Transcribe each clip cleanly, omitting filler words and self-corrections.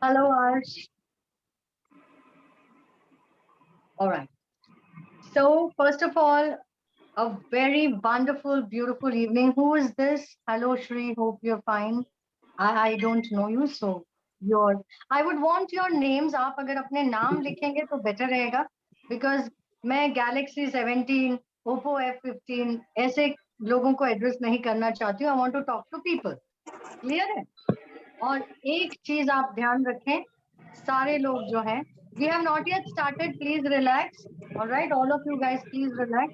Hello, Arsh. All right. So, first of all, a very wonderful, beautiful evening. Who is this? Hello, Shri. Hope you're fine. I don't know you, so your. I would want your names. आप अगर अपने नाम लिखेंगे तो better रहेगा, because मैं Galaxy 17, Oppo F15 ऐसे लोगों को एड्रेस नहीं करना चाहती हूँ. I want to talk to people. Clear है? और एक चीज आप ध्यान रखें, सारे लोग जो हैं, we have not yet started, please relax. All right, all of you guys, please relax.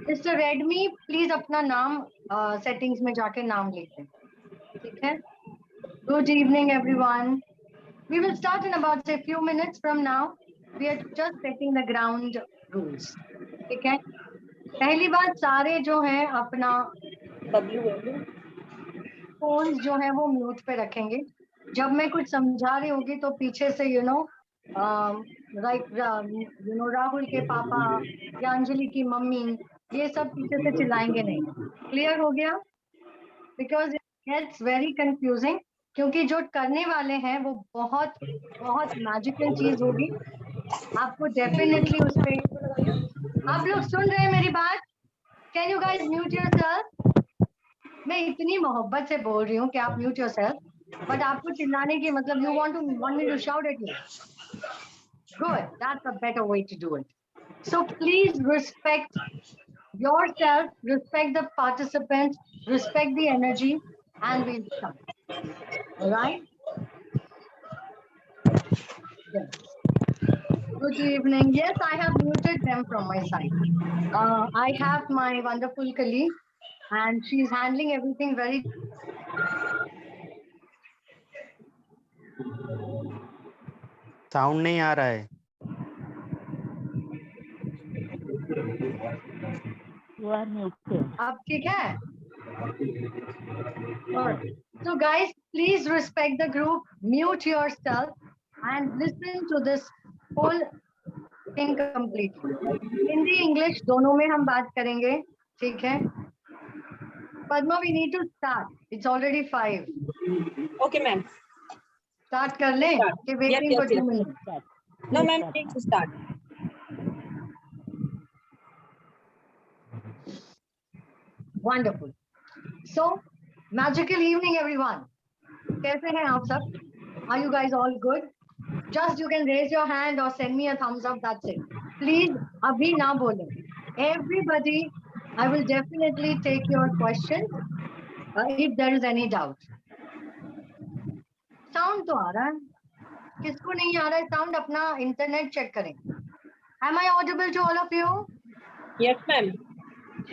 Mr. Redmi, please अपना नाम settings में जाके नाम लिख दें, ठीक है? Good evening, everyone. We will start in about say few minutes from now. We are just setting the ground rules. ठीक है? पहली बात, सारे जो हैं अपना फोन्स जो है वो म्यूट पे रखेंगे. जब मैं कुछ समझा रही होगी तो पीछे से राहुल के पापा या अंजलि की मम्मी, ये सब पीछे से चिल्लाएंगे नहीं. क्लियर हो गया? Because it gets very confusing, क्योंकि जो करने वाले हैं वो बहुत बहुत मैजिकल चीज होगी. आपको डेफिनेटली उस पे. आप लोग सुन रहे हैं मेरी बात? Can you guys mute yourself? मैं इतनी मोहब्बत से बोल रही हूँ कि आप म्यूट योरसेल्फ, बट आपको चिल्लाने की मतलब you want me to shout at you. Good, that's a better way to do it. So please respect yourself, respect the participants, respect the energy, and we'll start. All right? Yes. Good evening. Yes, I have muted them from my side. I have my wonderful colleague, and she's handling everything very. Sound नहीं आ रहा है. आप ठीक है? Alright. So guys, please respect the group, mute yourself, and listen to this whole thing completely. Hindi English दोनों में हम बात करेंगे, ठीक है? Padma, we need to start. It's already 5. Okay, ma'am. Start कर लें? Start. Okay, waiting Yep, for 2 yep. minutes. No, ma'am, please start. Wonderful. So, magical evening, everyone. कैसे हैं आप सब? Are you guys all good? Just you can raise your hand or send me a thumbs up. That's it. Please, abhi na bole. Everybody, I will definitely take your questions if there is any doubt. Sound तो आ रहा है. किसको नहीं आ रहा है sound? अपना internet check करें. Am I audible to all of you? Yes, ma'am.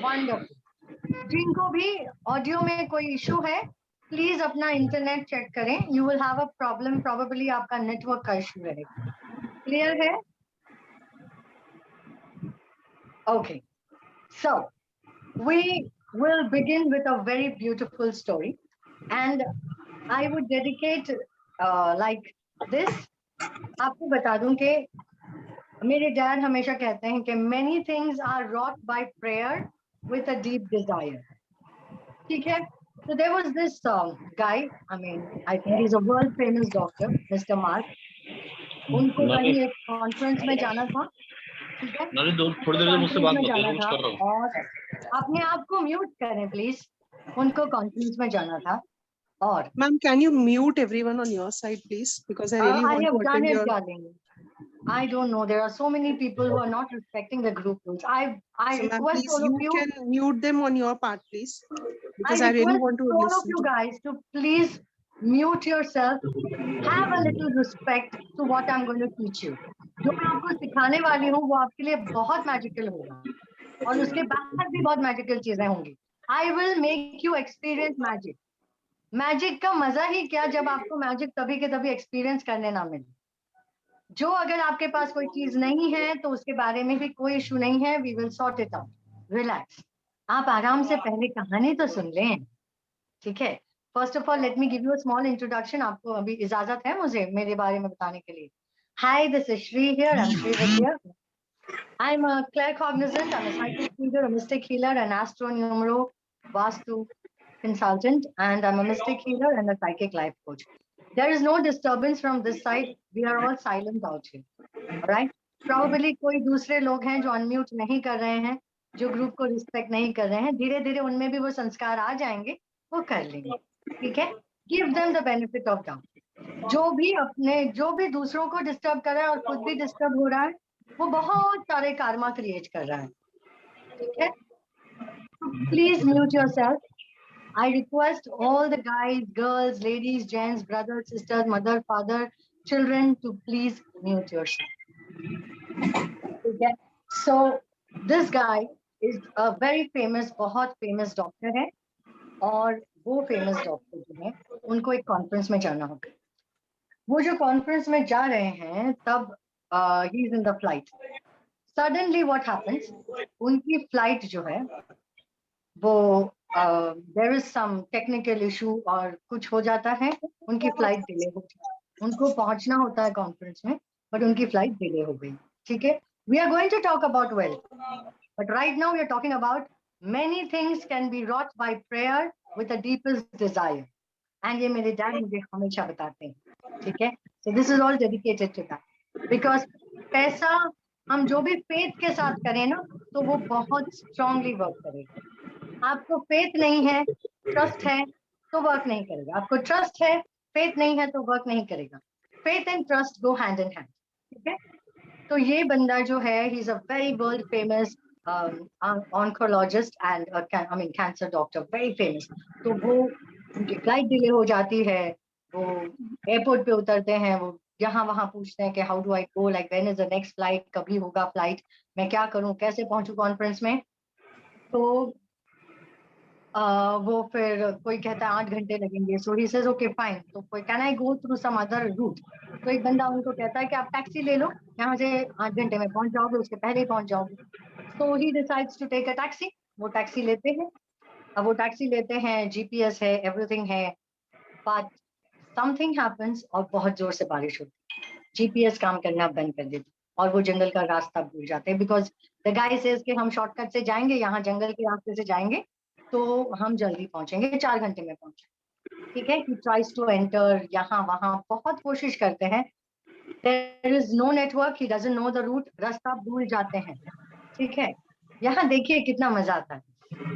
Wonderful. जिनको भी ऑडियो में कोई इशू है, प्लीज अपना इंटरनेट चेक करें. You will have a problem, probably आपका नेटवर्क का इशू रहेगा. क्लियर है? Okay, so we will begin with a very beautiful story, and I would dedicate like this. आपको बता दूं कि मेरे डैड हमेशा कहते हैं कि many things are wrought by prayer with a deep desire. ठीक है? So there was this guy, I mean, I think he's a world famous doctor, Mr. Mark. उनको कहीं एक कॉन्फ्रेंस में जाना था, ठीक है? थोड़ी देर मुझसे बात मत करो, था, कर रहा हूँ. और अपने आप को म्यूट करें प्लीज. उनको कॉन्फ्रेंस में जाना था. और Ma'am, can you mute everyone on your side, please? Because I really I want have to done attend it, your. darling. I don't know. There are so many people who are not respecting the group rules. I So, ma'am, request please, all of you you. can mute them on your part, please. Because I I really request want to all of listen you to. guys to please mute yourself. Have a little respect to what I'm going to teach you. जो मैं आपको सिखाने वाली हूँ वो आपके लिए बहुत मैजिकल होगा, और उसके बाद भी बहुत मैजिकल चीजें होंगी. I will make you experience magic. Magic का मजा ही क्या जब आपको मैजिक तभी के तभी एक्सपीरियंस करने ना मिले. जो अगर आपके पास कोई चीज नहीं है तो उसके बारे में भी कोई इशू नहीं है. We will sort it out. Relax. आप आराम से पहले कहानी तो सुन लें, ठीक है? First of all let me give you a small introduction. आपको अभी इजाजत है मुझे मेरे बारे में बताने के लिए? Hi, this is Shri here. I am Shri Vidya. I am a claircognizant, I'm a psychic reader, a mystic healer, an astro-numero vastu consultant, and I'm a mystic healer and a psychic life coach. There is no disturbance from this side. We are all silent out here. All right? Probably कोई दूसरे लोग हैं जो unmute नहीं कर रहे हैं, जो ग्रुप को रिस्पेक्ट नहीं कर रहे हैं. धीरे धीरे उनमें भी वो संस्कार आ जाएंगे, वो कर लेंगे. ठीक है? Give them the benefit of doubt. जो भी दूसरों को डिस्टर्ब कर रहा है और खुद भी डिस्टर्ब हो रहा है, वो बहुत सारे karma क्रिएट कर रहा है. ठीक है? Please mute yourself. I request all the guys, girls, ladies, gents, brothers, sisters, mother, father, children to please mute yourself. Okay. So this guy is a very famous, बहुत famous doctor है, और वो famous doctor जो है, उनको एक conference में जाना होगा. वो जो conference में जा रहे हैं, तब he is in the flight. Suddenly what happens? उनकी flight जो है, वो there is some technical issue और कुछ हो जाता है, उनकी flight delay होती है. उनको पहुंचना होता है conference में, but उनकी flight delay हो गई. ठीक है? We are going to talk about wealth, but right now we are talking about many things can be wrought by prayer with the deepest desire. And ये मेरे dad मुझे हमेशा बताते हैं. ठीक है? So this is all dedicated to that. Because पैसा हम जो भी faith के साथ करें ना, तो वो बहुत strongly work करेगा. आपको faith नहीं है, trust है, तो work नहीं करेगा. आपको trust है, faith नहीं है, तो work नहीं करेगा. Faith and trust go hand in hand. ठीक है? तो ये बंदा जो है, he is a very world famous oncologist and cancer doctor, very famous. तो वो उनकी flight delay हो जाती है, वो airport पे उतरते हैं, वो यहाँ वहाँ पूछते हैं कि how do I go, like when is the next flight, कभी होगा flight, मैं क्या करूँ, कैसे पहुँचूँ conference में. तो वो फिर कोई कहता है 8 घंटे लगेंगे. So he says okay fine. तो कोई can I go through some other route? तो एक बंदा उनको कहता है कि आप टैक्सी ले लो, यहाँ से 8 घंटे में पहुंच जाओगे, उसके पहले ही पहुंच जाओगे. So he decides to take a taxi. वो टैक्सी लेते हैं. अब वो टैक्सी लेते हैं, GPS है, everything है, but something happens और बहुत जोर से बारिश होती है. GPS काम करना बंद कर देती और वो जंगल का रास्ता भूल जाते हैं. Because the guy says कि हम शॉर्टकट से जाएंगे, यहाँ जंगल के रास्ते से जाएंगे तो हम जल्दी पहुंचेंगे, 4 घंटे में पहुंचेंगे. ठीक है? He tries to enter, यहाँ वहाँ बहुत कोशिश करते हैं. There is no network, he doesn't know the route, रास्ता भूल जाते हैं. ठीक है? यहाँ देखिए कितना मजा आता है.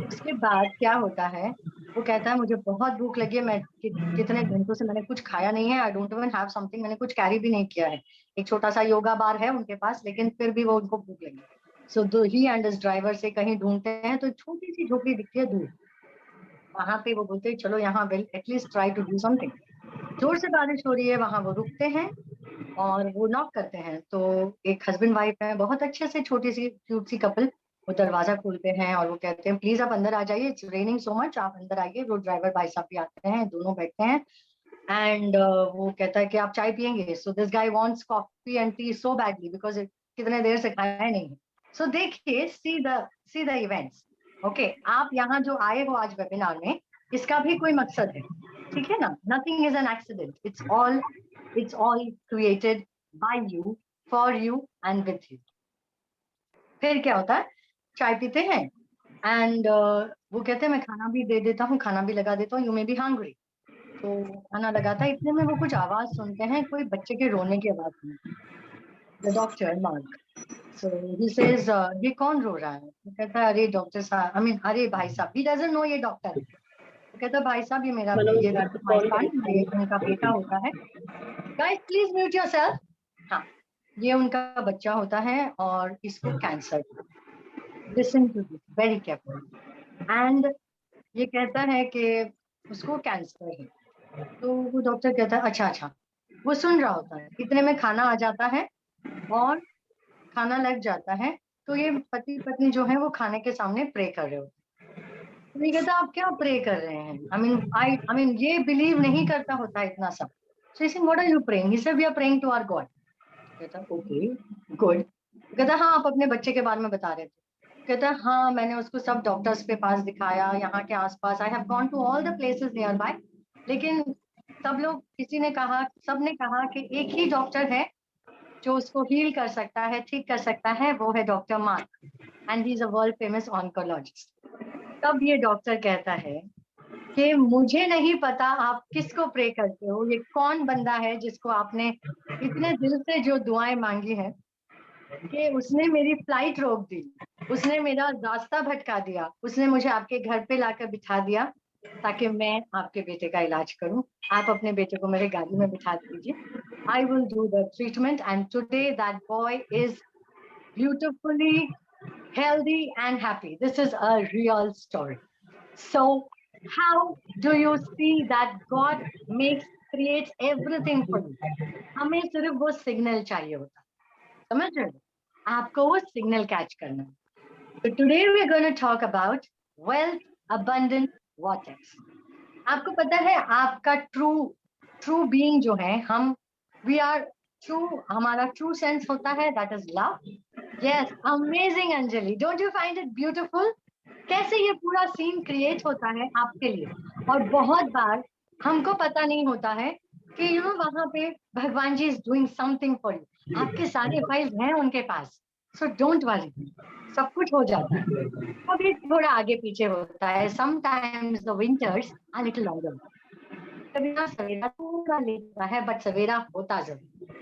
उसके बाद क्या होता है, वो कहता है मुझे बहुत भूख लगी है, मैं कितने घंटों से मैंने कुछ खाया नहीं है, I don't even have something, मैंने कुछ कैरी भी नहीं किया है. एक छोटा सा योगा बार है उनके पास, लेकिन फिर भी वो उनको भूख लगी. So he and his driver से कहीं ढूंढते हैं, तो छोटी सी झोपड़ी दिखती है दूर. वहां पे वो बोलते हैं चलो यहाँ will at least try to do something. जोर से बारिश हो रही है, वहां वो रुकते हैं और वो नॉक करते हैं. तो एक हस्बैंड वाइफ है, बहुत अच्छे से छोटी सी क्यूट सी कपल, वो दरवाजा खोलते हैं और वो कहते हैं प्लीज आप अंदर आ जाइए, इट्स रेनिंग सो मच, आप अंदर आइए. वो ड्राइवर भाई साहब भी आते हैं, दोनों बैठते हैं एंड वो कहता है कि आप चाय पियेंगे. So this guy wants coffee and T so badly because कितने देर से खाया नहीं है. सो देखिए, सी द इवेंट्स. ओके, आप यहाँ जो आए हो आज वेबिनार में, इसका भी कोई मकसद है. ठीक है ना? Nothing is an accident, it's all created by you, for you and with you. फिर क्या होता है, चाय पीते हैं एंड वो कहते हैं मैं खाना भी दे देता हूँ, खाना भी लगा देता हूँ, यू मे बी हंग्री. तो खाना लगाता है, इतने में वो कुछ आवाज सुनते हैं, कोई बच्चे के रोने की आवाज सुनते हैं. The doctor mark. So he says, ये कौन रो रहा है? वो कहता है अरे डॉक्टर साहब, अरे भाई साहब. He doesn't know ये डॉक्टर है. वो कहता है भाई साहब ये मेरा ये उनका बेटा होता है. Guys please mute yourself. हाँ, ये उनका बच्चा होता है और इसको cancer. Listen to this very carefully. And ये कहता है कि उसको कैंसर है. तो वो डॉक्टर कहता है अच्छा. वो सुन रहा होता है, इतने में खाना आ जाता है और खाना लग जाता है. तो ये पति पत्नी जो है वो खाने के सामने प्रे कर रहे होते हैं. तो ये कहता आप क्या प्रे कर रहे हैं? I mean ये बिलीव नहीं करता होता इतना सब. So he said what are you praying? He said we are praying to our God. कहता ओके गुड. कहता हाँ आप अपने बच्चे के बारे में बता रहे थे. कहता हाँ मैंने उसको सब डॉक्टर्स के पास दिखाया, यहाँ के आसपास. I have gone to all the places nearby, लेकिन सब लोग सबने कहा कि एक ही डॉक्टर है जो उसको हील कर सकता है, ठीक कर सकता है, वो है doctor mark and he is a world famous oncologist. तब ये डॉक्टर कहता है कि मुझे नहीं पता आप किसको प्रे करते हो, ये कौन बंदा है जिसको आपने इतने दिल से जो दुआएं मांगी है कि उसने मेरी फ्लाइट रोक दी, उसने मेरा रास्ता भटका दिया, उसने मुझे आपके घर पे लाकर बिठा दिया ताकि मैं आपके बेटे का इलाज करूं। आप अपने बेटे को मेरे गाड़ी में बिठा दीजिए, I will do the treatment and today that boy is beautifully healthy and happy. This is a real story. So, how do you see that God creates everything for you? हमें सिर्फ वो सिग्नल चाहिए होता है, समझ रहे हो? आपको वो सिग्नल कैच करना है. So today we are going to talk about wealth, abundance, vortex. आपको पता है आपका ट्रू बीइंग जो है, हम वी आर ट्रू, हमारा ट्रू सेंस होता है, that is love. Yes, amazing Anjali, don't you find it beautiful? कैसे ये पूरा सीन क्रिएट होता है आपके लिए. और बहुत बार हमको पता नहीं होता है कि यू नो वहां पे भगवान ji is doing something for you. आपके सारे फाइल्स हैं उनके पास, सो डोंट वरी, सब कुछ हो जाता है. कभी थोड़ा आगे पीछे होता है, sometimes the winters are little longer. कभी ना सवेरा थोड़ा लेता है बट सवेरा होता जरूर.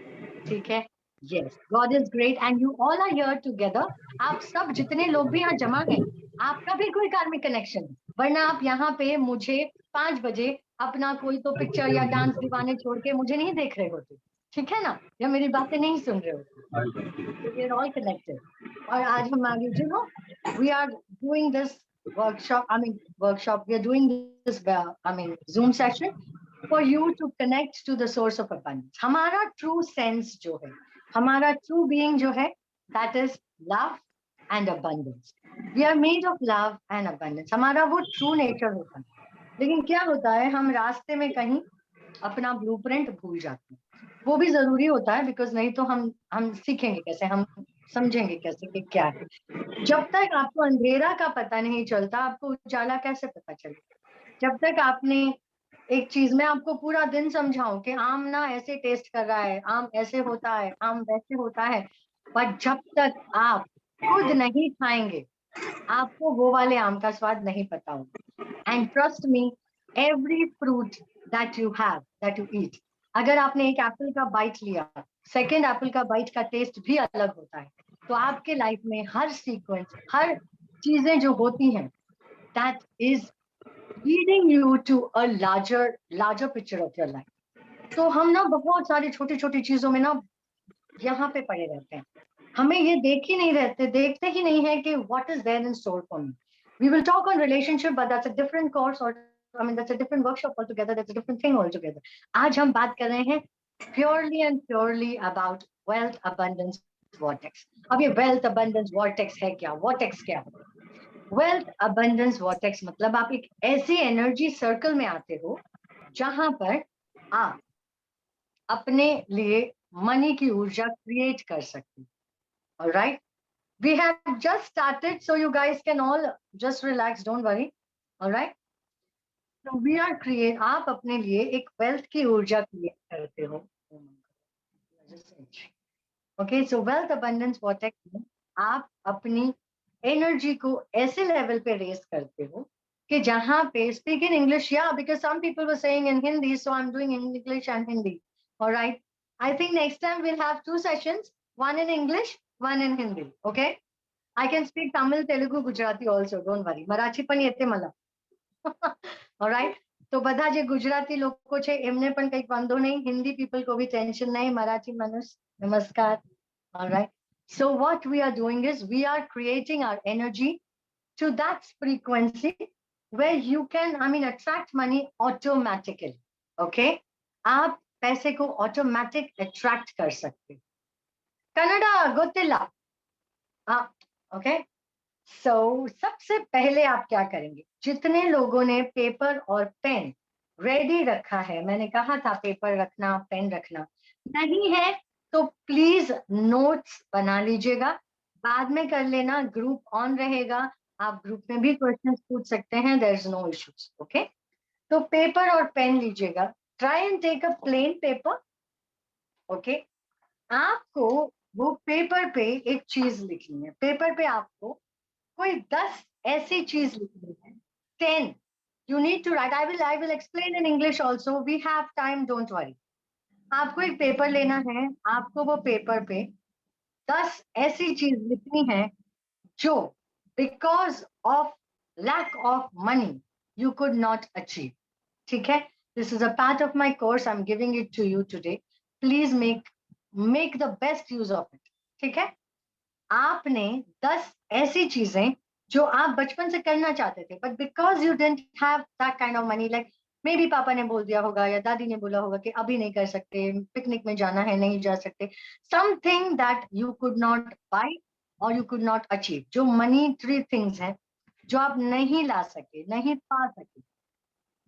ठीक है. Yes, God is great and you all are here together. आप सब जितने लोग भी यहाँ जमा हैं, आपका भी कोई कार्मिक कनेक्शन है, वरना आप यहाँ पे मुझे 5 बजे अपना कोई तो पिक्चर या डांस दीवाने छोड़ के मुझे नहीं देख रहे होते. ठीक है ना, या मेरी बातें नहीं सुन रहे होते. We are all connected. और आज हम आगे you know we are doing this workshop, we are doing this Zoom session for you to connect to the source of abundance. हमारा true sense जो है, हमारा true being जो है, that is love and abundance. We are made of love and abundance. हमारा वो true nature होता है. लेकिन क्या होता है, हम रास्ते में कहीं अपना ब्लूप्रिंट भूल जाते हैं. वो भी जरूरी होता है, बिकॉज नहीं तो हम सीखेंगे कैसे, हम समझेंगे कैसे कि क्या है. जब तक आपको अंधेरा का पता नहीं चलता, आपको उजाला कैसे पता चलेगा? जब तक आपने एक चीज में आपको पूरा दिन समझाऊं कि आम ना ऐसे टेस्ट कर रहा है, आम ऐसे होता है, आम वैसे होता है, पर जब तक आप खुद नहीं खाएंगे, आपको वो वाले आम का स्वाद नहीं पता होगा. And trust me, every fruit that you have, that you eat, अगर आपने एक एप्पल का बाइट लिया, सेकेंड एप्पल का बाइट का टेस्ट भी अलग होता है. तो आपके लाइफ में हर सीक्वेंस, हर चीजें जो होती हैं, that is leading you to a larger picture of your life. तो हम ना बहुत सारी छोटी छोटी चीजों में ना यहाँ पे पड़े रहते हैं, हमें ये देखते ही नहीं है कि what is there in store for me. We will talk on relationship, but that's a different course, और that's a different workshop altogether, that's a different thing altogether. आज हम बात कर रहे हैं purely and purely about wealth, abundance, vortex. अब ये wealth, abundance, vortex है क्या? vortex क्या है? wealth, abundance, vortex मतलब आप एक ऐसी एनर्जी सर्कल में आते हो जहां पर आप अपने लिए मनी की ऊर्जा क्रिएट कर सकते हो. Alright, we have just started, so you guys can all just relax, don't worry. Alright, so we are create, आप अपने लिए एक वेल्थ की ऊर्जा क्रिएट करते हो. ओके, सो वेल्थ अबंडेंस वॉटेक्स में आप अपनी एनर्जी को ऐसे लेवल पे रेस करते हो कि जहां पे स्पीक इन इंग्लिश, या because some people were saying in Hindi, so I am doing English and Hindi. Alright, I think next time we'll have 2 sessions, one in English, one in Hindi. Okay, I can speak Tamil, Telugu, Gujarati also, don't worry. Marathi પણ येते मला. Alright, તો બધા જે ગુજરાતી લોકો છે એમને પણ કંઈક વાંધો નહીં, હિન્દી પીપલ को भी टेंशन नहीं, मराठी मनुष्य नमस्कार. Alright, so what we are doing is we are creating our energy to that frequency where you can attract money automatically. Okay, आप पैसे को ऑटोमेटिक अट्रैक्ट कर सकते हो. कन्नड़ा गोतिल्ला. ओके, सो सबसे पहले आप क्या करेंगे, जितने लोगों ने पेपर और पेन रेडी रखा है, मैंने कहा था पेपर रखना, पेन रखना, नहीं है तो प्लीज नोट्स बना लीजिएगा, बाद में कर लेना, ग्रुप ऑन रहेगा, आप ग्रुप में भी क्वेश्चंस पूछ सकते हैं, there is no issues. Okay, तो पेपर और पेन लीजिएगा, try and take a plain paper. Okay, आपको वो पेपर पे एक चीज लिखनी है, पेपर पे आपको कोई 10 ऐसी चीज लिखनी है, 10 You need to write. I will explain in English also. We have time, don't worry. आपको एक पेपर लेना है, आपको वो पेपर पे 10 ऐसी चीज लिखनी है जो because of lack of money you could not achieve. ठीक है? This is a part of my course. I'm giving it to you today. Please make the best use of it. ठीक है? आपने 10 ऐसी चीजें जो आप बचपन से करना चाहते थे, but because you didn't have that kind of money, like मे भी पापा ने बोल दिया होगा या दादी ने बोला होगा कि अभी नहीं कर सकते, पिकनिक में जाना है, नहीं जा सकते, something that you could not buy और यू कुड नॉट अचीव, जो मनीटरी थिंग्स हैं जो आप नहीं ला सके, नहीं पा सके,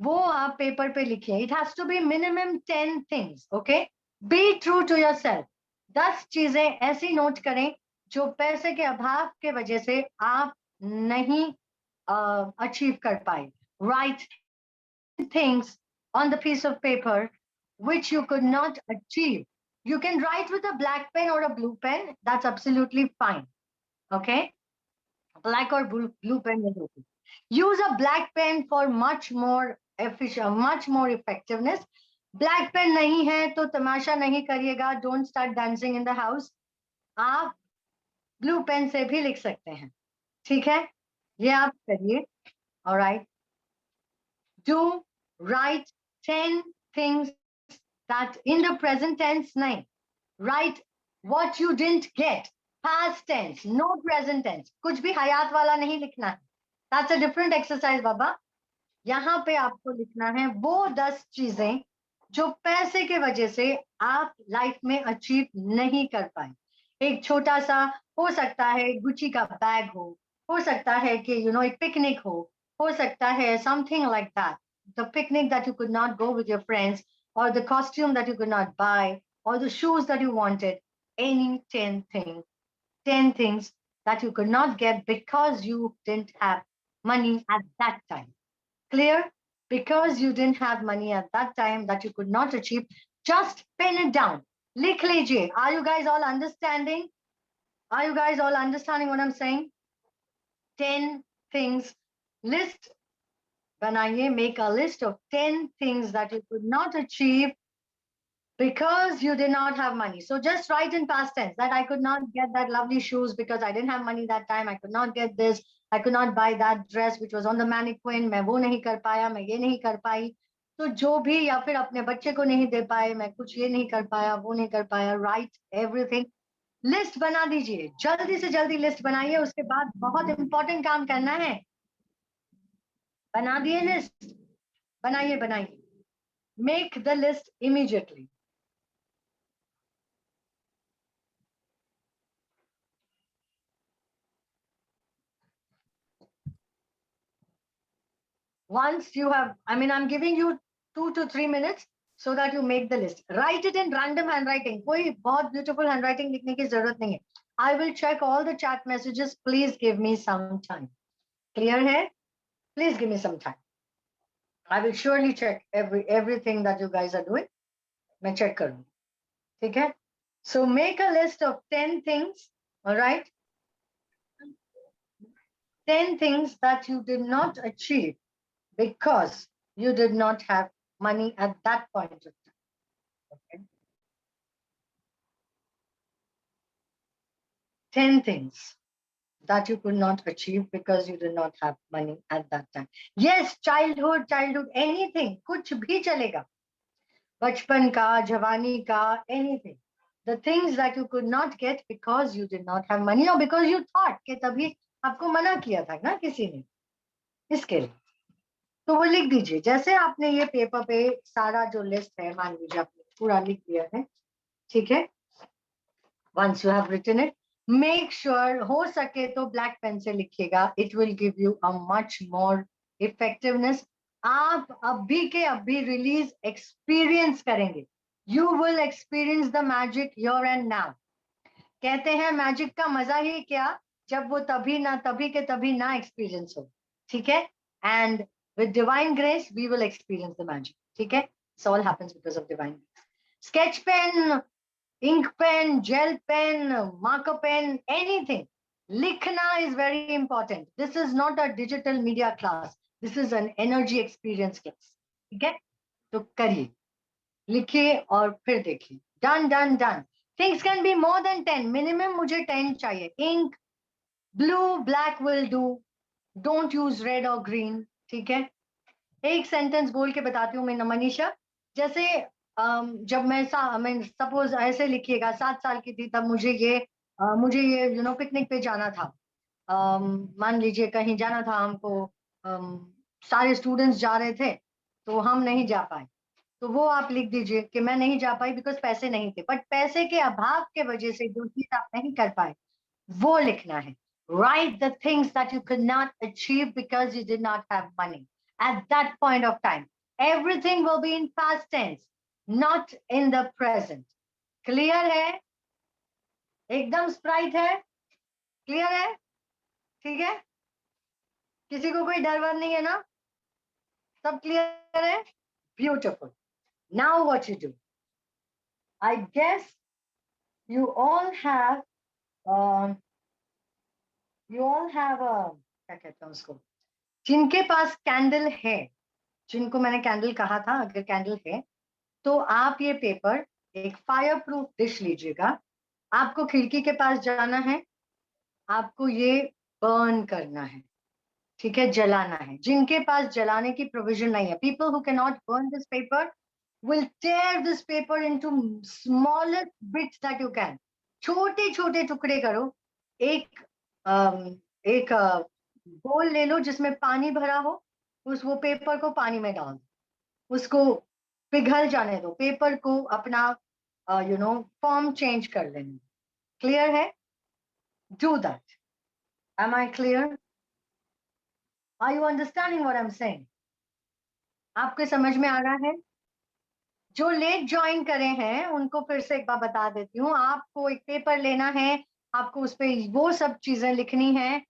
वो आप पेपर पे लिखिए. It has to be minimum 10 things. Okay, be true to yourself. 10 चीजें ऐसी नोट करें जो पैसे के अभाव के वजह से आप नहीं अचीव कर पाए. Right things on the piece of paper which you could not achieve. You can write with a black pen or a blue pen. That's absolutely fine. Okay, black or blue pen is okay. Use a black pen for much more efficient, much more effectiveness. Black pen नहीं है तो तमाशा नहीं करिएगा. Don't start dancing in the house. आप blue pen से भी लिख सकते हैं. ठीक है, ये आप करिए. All right. Do write 10 things that in the present tense, nahi. Write what you didn't get. Past tense, no present tense. कुछ भी हयात वाला नहीं लिखना है. That's a different exercise, बाबा. यहाँ पे आपको लिखना है वो 10 चीजें जो पैसे के वजह से आप लाइफ में अचीव नहीं कर पाए. एक छोटा सा हो सकता है गुची का बैग हो सकता है कि एक पिकनिक हो सकता है something like that. The picnic that you could not go with your friends, or the costume that you could not buy, or the shoes that you wanted, any 10 things that you could not get because you didn't have money at that time. Clear? Because you didn't have money at that time that you could not achieve, just pen it down. Likh lijiye. Are you guys all understanding? Are you guys all understanding what I'm saying? 10 things. List बनाइए, make a list of 10 things that you could not achieve because you did not have money. So just write in past tense that I could not get that lovely shoes because I didn't have money that time. I could not get this. I could not buy that dress which was on the mannequin. मैं वो नहीं कर पाया, मैं ये नहीं कर पाई. तो जो भी, या फिर अपने बच्चे को नहीं दे पाए, मैं कुछ ये नहीं कर पाया, वो नहीं कर पाया. Write everything. लिस्ट बना दीजिए, जल्दी से जल्दी लिस्ट बनाइए. उसके बाद बहुत इंपॉर्टेंट काम करना है. बना दिए लिस्ट? बनाइए. Make the list immediately. Once you have, I'm giving you 2 to 3 minutes so that you make the list. Write it in random handwriting. कोई बहुत beautiful handwriting लिखने की जरूरत नहीं है. I will check all the chat messages. Please give me some time. Clear है? Please give me some time. I will surely check everything that you guys are doing. मैं check करूँगी. ठीक है? So make a list of 10 things. All right? 10 things that you did not achieve because you did not have money at that point of time. Okay? 10 things that you could not achieve because you did not have money at that time. Yes, childhood, anything, कुछ भी चलेगा. बचपन का, जवानी का, anything. The things that you could not get because you did not have money or because you thought कि तभी आपको मना किया था ना किसी ने, इसके लिए. तो वो लिख दीजिए. जैसे आपने ये पेपर पे सारा जो लिस्ट है, मान लीजिए आपने पूरा लिख दिया है. ठीक है? Once you have written it, make sure हो सके तो ब्लैक पेन से लिखिएगा. It will give you a much more effectiveness. आप अभी के अभी रिलीज एक्सपीरियंस करेंगे. You will experience the magic here and now. कहते हैं मैजिक का मजा ही क्या जब वो तभी के तभी ना एक्सपीरियंस हो. ठीक है? And with divine grace, we will experience the magic. ठीक है? This all happens because of divine grace. Sketch pen, ink pen, gel pen, marker pen, anything. Likhna is very important. This is not a digital media class. This is an energy experience class, ठीक है? तो करिए, लिखिए और फिर देखिए। Done done done. Things can be more than 10, minimum मुझे 10 चाहिए। Ink blue black will do, don't use red और ग्रीन, ठीक है? एक सेंटेंस बोल के बताती हूँ मैं मनीषा। जैसे जब मैं सपोज ऐसे लिखिएगा, 7 साल की थी तब मुझे ये पिकनिक पे जाना था। मान लीजिए कहीं जाना था हमको, सारे स्टूडेंट्स जा रहे थे तो हम नहीं जा पाए, तो वो आप लिख दीजिए कि मैं नहीं जा पाई बिकॉज पैसे नहीं थे, बट पैसे के अभाव के वजह से जो चीज आप नहीं कर पाए वो लिखना है। Write the things that you could not achieve because you did not have money at that point of time. Everything will be in past tense, not in the present. Clear है? एकदम स्प्राइट है? Clear है? ठीक है? किसी को कोई डर वर नहीं है ना? सब क्लियर है? Beautiful. Now what you do? I guess you all have क्या कहते हैं उसको, जिनके पास कैंडल है, जिनको मैंने कैंडल कहा था, अगर कैंडल है तो आप ये पेपर एक फायर प्रूफ डिश लीजिएगा। आपको खिड़की के पास जाना है, आपको ये बर्न करना है, ठीक है? जलाना है। जिनके पास जलाने की प्रोविजन नहीं है, people who can not burn this paper will tear this paper into smallest bits that you can. छोटे छोटे टुकड़े करो। एक एक बोल ले लो जिसमें पानी भरा हो, वो पेपर को पानी में डाल दो, उसको पिघल जाने दो, पेपर को अपना फॉर्म चेंज कर लेना। क्लियर है? Do that. Am I clear? Are you understanding what I am saying? आपके समझ में आ रहा है? जो लेट ज्वाइन करे हैं उनको फिर से एक बार बता देती हूँ। आपको एक पेपर लेना है, आपको उस पर वो सब चीजें लिखनी है।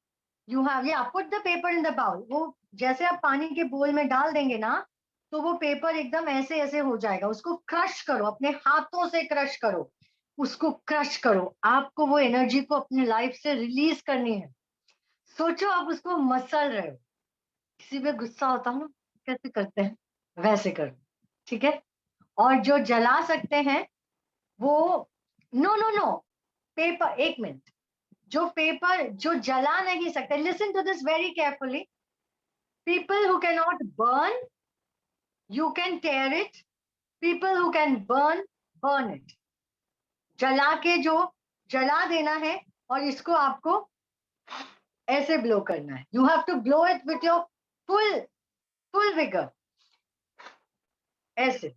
You have put the paper in the bowl. वो जैसे आप पानी के बोल में डाल देंगे ना, तो वो पेपर एकदम ऐसे ऐसे हो जाएगा। उसको क्रश करो, अपने हाथों से क्रश करो, उसको क्रश करो। आपको वो एनर्जी को अपनी लाइफ से रिलीज करनी है। सोचो आप उसको मसल रहे हो। किसी पे गुस्सा होता है ना, कैसे करते हैं, वैसे करो, ठीक है? और जो जला सकते हैं वो नो नो नो पेपर, एक मिनट, जो पेपर जो जला नहीं सकते, listen to this very carefully. People who can not burn, you can tear it. People who can burn, burn it. जला के जो जला देना है, और इसको आपको ऐसे ब्लो करना है। You have to blow it with your full vigour, ऐसे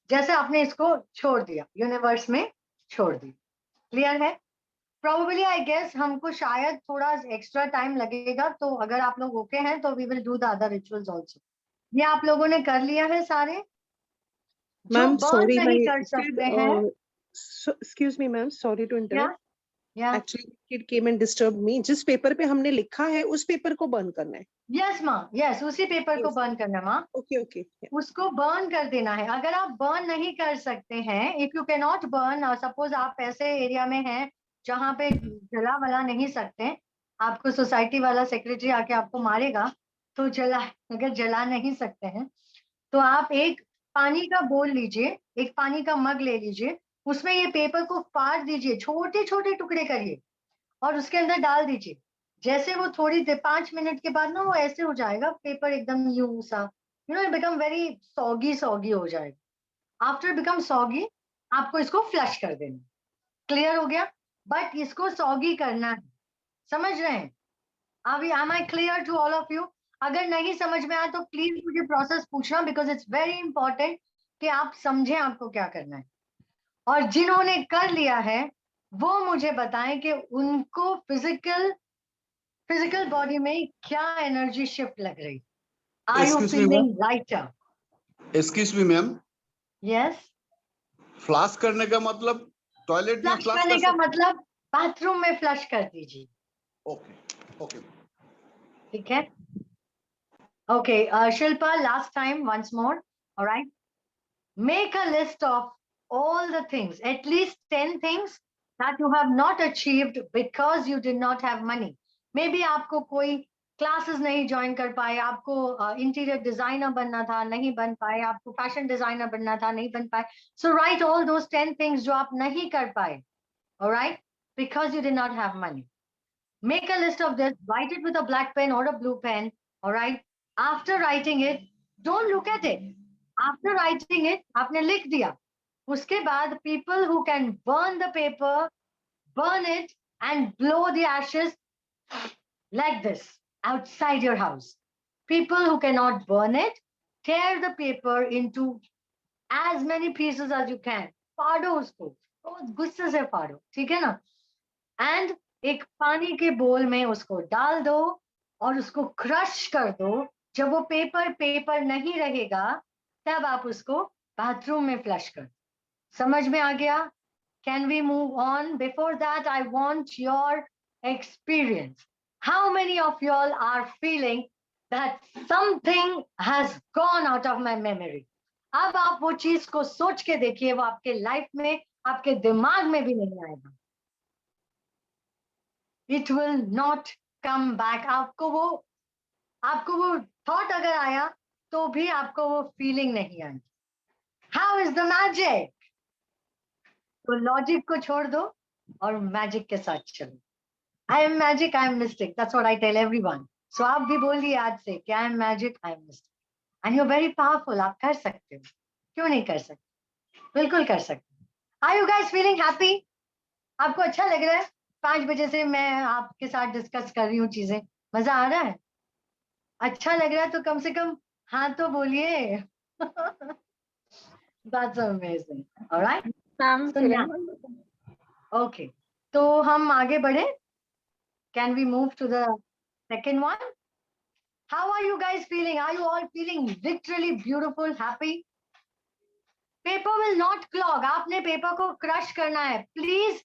जैसे आपने इसको छोड़ दिया, यूनिवर्स में छोड़ दिया। क्लियर है? प्रोबेबली आई गेस हमको शायद थोड़ा एक्स्ट्रा टाइम लगेगा, तो अगर आप लोग ओके हैं तो we will do the other rituals also. ये आप लोगों ने कर लिया है सारे? जो Ma'am, बर्न sorry, नहीं my कर kid, सकते हैं, excuse me, ma'am, sorry to या interrupt. या Actually, kid came and disturbed me. जिस पेपर पे हमने लिखा है, उस पेपर को बर्न करना है। यस माँ, यस, उसी पेपर को Yes. बर्न करना है माँ। Okay, okay. Yeah. उसको बर्न कर देना है। अगर आप बर्न नहीं कर सकते हैं, if you can not burn, suppose आप ऐसे एरिया में हैं जहाँ पे जला वला नहीं सकते, आपको सोसाइटी वाला सेक्रेटरी आके आपको मारेगा, तो अगर जला नहीं सकते हैं तो आप एक पानी का बोल लीजिए, एक पानी का मग ले लीजिए, उसमें ये पेपर को फाड़ दीजिए, छोटे छोटे टुकड़े करिए और उसके अंदर डाल दीजिए। जैसे वो थोड़ी देर 5 मिनट के बाद ना वो ऐसे हो जाएगा, पेपर एकदम यूं सा, it become very soggy soggy हो जाएगा। आफ्टर बिकम सॉगी आपको इसको फ्लश कर देना। क्लियर हो गया? बट इसको सॉगी करना है, समझ रहे हैं? अभी am I clear to all of you? अगर नहीं समझ में आया तो प्लीज मुझे प्रोसेस पूछना, बिकॉज इट्स वेरी इंपॉर्टेंट कि आप समझें आपको क्या करना है। और जिन्होंने कर लिया है वो मुझे बताएं कि उनको फिजिकल बॉडी में क्या एनर्जी शिफ्ट लग रही। Are you Excuse me, feeling lighter? Excuse me ma'am, yes. फ्लाश करने का मतलब टॉयलेट में फ्लश फ्लाश करने कर का सकते? मतलब बाथरूम में फ्लश कर दीजिए, ओके ओके। ठीक है? Okay Shilpa, last time once more, alright? Make a list of all the things, at least 10 things that you have not achieved because you did not have money. Maybe आपको कोई classes नहीं join कर पाए, आपको interior designer बनना था, नहीं बन पाए, आपको फैशन डिजाइनर बनना था, नहीं बन पाए. सो राइट ऑल दोस 10 थिंग्स जो आप नहीं कर पाए, alright, because you did not have money. Make a list of this, write it with a black pen or a blue pen, all right? After writing it, don't look at it. After writing it, आपने लिख दिया. उसके बाद people who can burn the paper, burn it and blow the ashes like this outside your house. People who cannot burn it, tear the paper into as many pieces as you can. फाड़ो उसको, बहुत गुस्से से फाड़ो, ठीक है ना? And एक पानी के बोल में उसको डाल दो और उसको क्रश कर दो. जब वो पेपर नहीं रहेगा तब आप उसको बाथरूम में फ्लश कर. समझ में आ गया? Can we move on? Before that, I want your experience. How many of y'all are feeling that something has gone out of my memory? अब आप वो चीज को सोच के देखिए, वो आपके लाइफ में, आपके दिमाग में भी नहीं आएगा. It will not come back. आपको वो थॉट अगर आया तो भी आपको वो फीलिंग नहीं आएगी. How is the magic? तो लॉजिक को छोड़ दो और मैजिक के साथ चलो. I am magic, I am mystic. That's what I tell everyone. So आप भी बोलिए आज से कि I am magic, I am mystic. And you're very powerful. आप कर सकते हो. क्यों नहीं कर सकते? बिल्कुल कर सकते. Are you guys feeling happy? आपको अच्छा लग रहा है? 5 बजे से मैं आपके साथ डिस्कस कर रही हूँ चीजें. मजा आ रहा है? अच्छा लग रहा है तो कम से कम हाँ तो बोलिए. That's amazing. All right. So now, okay. तो हम आगे बढ़े. Can we move to the second one? How are you guys feeling? Are you all feeling literally beautiful, happy? Paper will not clog. आपने पेपर को crush करना है. Please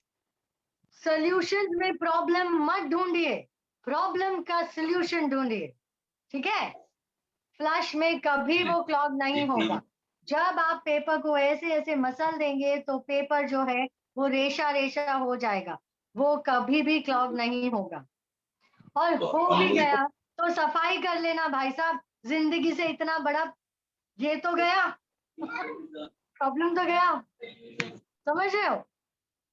solution में problem मत ढूंढिए, प्रॉब्लम का सॉल्यूशन ढूंढिए, ठीक है? फ्लश में कभी वो क्लॉग नहीं होगा. जब आप पेपर को ऐसे ऐसे मसल देंगे तो पेपर जो है वो रेशा रेशा हो जाएगा, वो कभी भी क्लॉग नहीं होगा. और हो भी गया तो सफाई कर लेना भाई साहब. जिंदगी से इतना बड़ा ये तो गया, प्रॉब्लम तो गया. समझ रहे हो?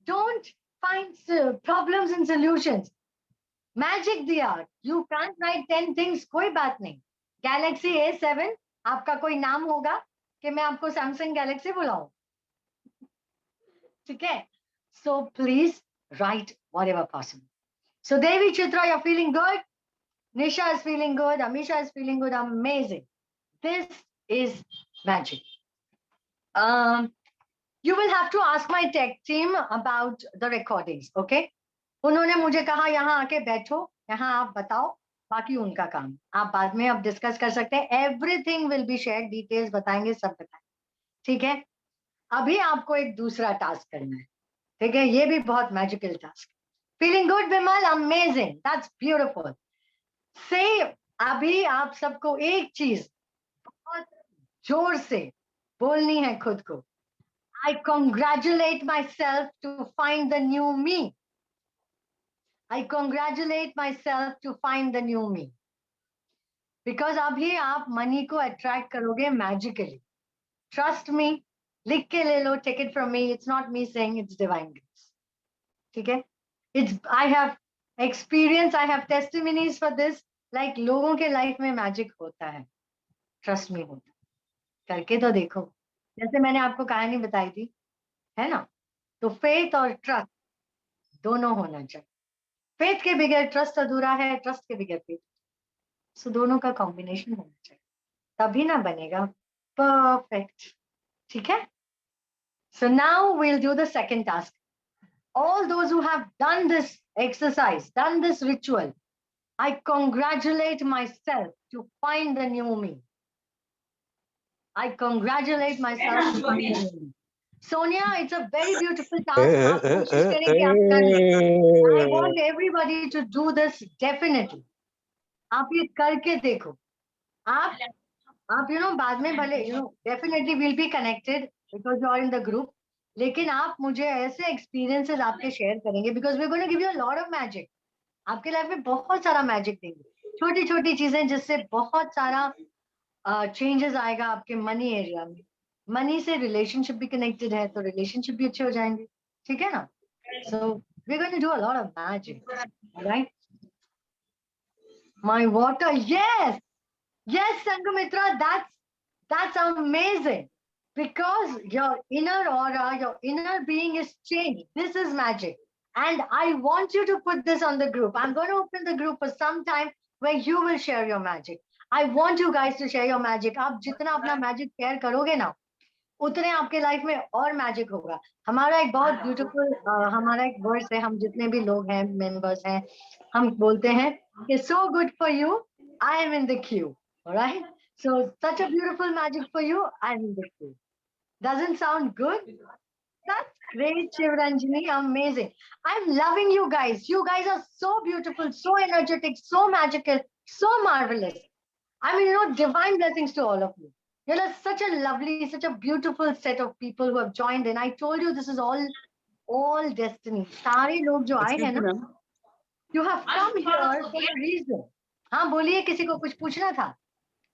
Don't find problems in solutions. Magic दिया, यू कैंट राइट 10 थिंग्स, कोई बात नहीं. गैलेक्सी A7 आपका कोई नाम होगा कि मैं आपको सैमसंग गैलेक्सी बुलाऊं, ठीक है? So please right whatever possible. So Devi Chitra, you're feeling good. Nisha is feeling good. Amisha is feeling good. Amazing. This is magic. You will have to ask my tech team about the recordings, okay? उन्होंने मुझे कहा यहाँ आके बैठो, यहाँ आप बताओ, बाकी उनका काम. आप बाद में अब डिस्कस कर सकते हैं. Everything will be shared, details बताएंगे, सब बताएंगे, ठीक है? अभी आपको एक दूसरा टास्क करना है, ठीक है? ये भी बहुत magical task. Feeling good, Vimal? Amazing. That's beautiful. Say, अभी आप सबको एक चीज बहुत जोर से बोलनी है खुद को. I congratulate myself to find the new me. I congratulate myself to find the new me. Because अभी आप मनी को अट्रैक्ट करोगे मैजिकली. Trust me. लिख के ले लो. Take it from me. It's not me saying, it's divine grace. ठीक है? I have experience, I have testimonies for this. Like लोगों के लाइफ में मैजिक होता है. Trust me होता है. करके तो देखो. जैसे मैंने आपको कहानी बताई थी, है ना? तो फेथ और ट्रस्ट दोनों होना चाहिए. फेथ के बगैर ट्रस्ट अधूरा है, ट्रस्ट के बगैर फेथ. सो दोनों का कॉम्बिनेशन होना चाहिए, तभी ना बनेगा परफेक्ट. ठीक है? So now we'll do the second task. All those who have done this exercise, done this ritual, I congratulate myself to find the new me. I congratulate myself to find the new me. Sonia, it's a very beautiful task. आप कोशिश करें कि आप कर लें. I want everybody to do this definitely. आप ये करके देखो. आप बाद में भले definitely we'll be connected because you are in the group. लेकिन आप मुझे ऐसे एक्सपीरियंसेस आपके शेयर करेंगे because we're going to give you a lot of magic. आपके लाइफ में बहुत सारा मैजिक देंगे. छोटी छोटी चीजें जिससे बहुत सारा चेंजेस आएगा आपके मनी एरिया में। मनी से रिलेशनशिप भी कनेक्टेड है तो रिलेशनशिप भी अच्छे हो जाएंगे, ठीक है ना? So we are going to do a lot of magic, right? My water, yes yes Sangamitra, that's amazing, because your inner aura, your inner being is changed. This is magic, and I want you to put this on the group. I'm going to open the group for some time where you will share your magic. I want you guys to share your magic. आप जितना अपना magic share करोगे ना, उतने आपके life में और magic होगा। हमारा एक बहुत ब्यूटीफुल हमारा एक वर्ड्स है, हम जितने भी लोग हैं मेंबर्स हैं, हम बोलते हैं कि so good for you, I am in the queue. All right, so such a beautiful magic for you, I'm in the queue. Doesn't sound good? That's great, Shivranjini, amazing. I'm loving you guys. You guys are so beautiful, so energetic, so magical, so marvelous. I mean, you know, divine blessings to all of you. You're such a lovely, such a beautiful set of people who have joined in. I told you this is all destiny. सारे लोग जो आए हैं ना, you have come here for a reason. हाँ बोलिए, किसी को कुछ पूछना था?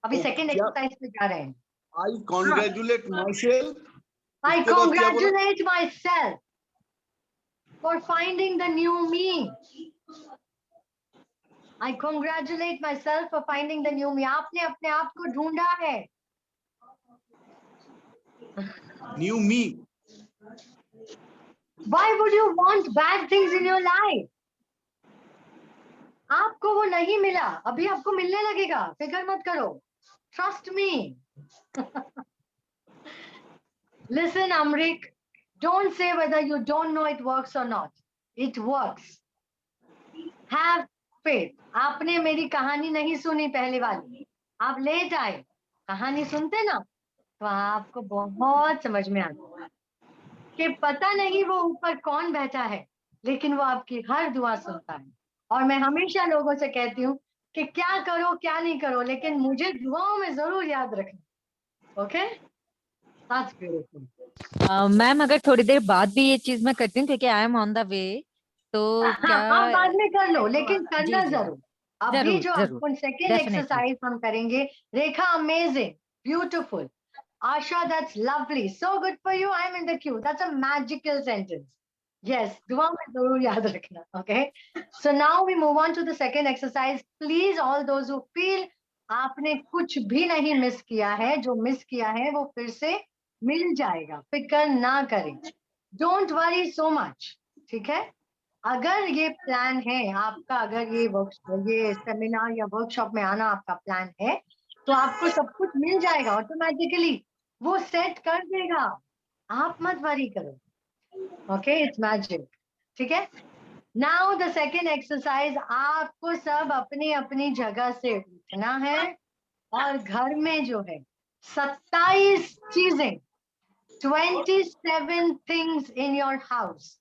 अभी सेकंड एक्सरसाइज पे जा रहे हैं। I congratulate myself. I congratulate myself for finding the new me. I congratulate myself for finding the new me. आपने अपने आप को ढूंढा है। New me. Why would you want bad things in your life? आपको वो नहीं मिला, अभी आपको मिलने लगेगा, फिक्र मत करो। Trust me. Listen, Amrik, don't say whether you don't know it works or not. It works. Have faith. आपने मेरी कहानी नहीं सुनी पहले वाली, आप लेट आए। कहानी सुनते ना तो आपको बहुत समझ में आता है कि पता नहीं वो ऊपर कौन बैठा है, लेकिन वो आपकी हर दुआ सुनता है। और मैं हमेशा लोगों से कहती हूँ कि क्या करो क्या नहीं करो, लेकिन मुझे दुआओं में जरूर याद रखना। Okay, that's beautiful. मैम अगर थोड़ी देर बाद भी ये चीज मैं करती हूँ क्योंकि I am on the way, तो क्या आप बाद में कर लो, लेकिन करना जी, जरूर। अभी जरूर, जो जरूर, अपन सेकेंड definitely. एक्सरसाइज हम करेंगे, Rekha amazing, beautiful, Asha that's lovely, so good for you, I am in the queue, that's a magical sentence. Yes, दुआ में जरूर याद रखना। Okay, so now we move on to the second exercise. Please all those who feel आपने कुछ भी नहीं miss किया है, जो मिस किया है वो फिर से मिल जाएगा, फिक्र ना करें, डोंट वरी सो मच, ठीक है? अगर ये प्लान है आपका, अगर ये सेमिनार या वर्कशॉप में आना आपका प्लान है, तो आपको सब कुछ मिल जाएगा ऑटोमेटिकली, वो सेट कर देगा, आप मत वरी करो। ओके, इट्स मैजिक, ठीक है? नाउ द सेकेंड एक्सरसाइज, आपको सब अपनी अपनी जगह से उठना है और घर में जो है 27 चीजें, 27 थिंग्स इन योर हाउस,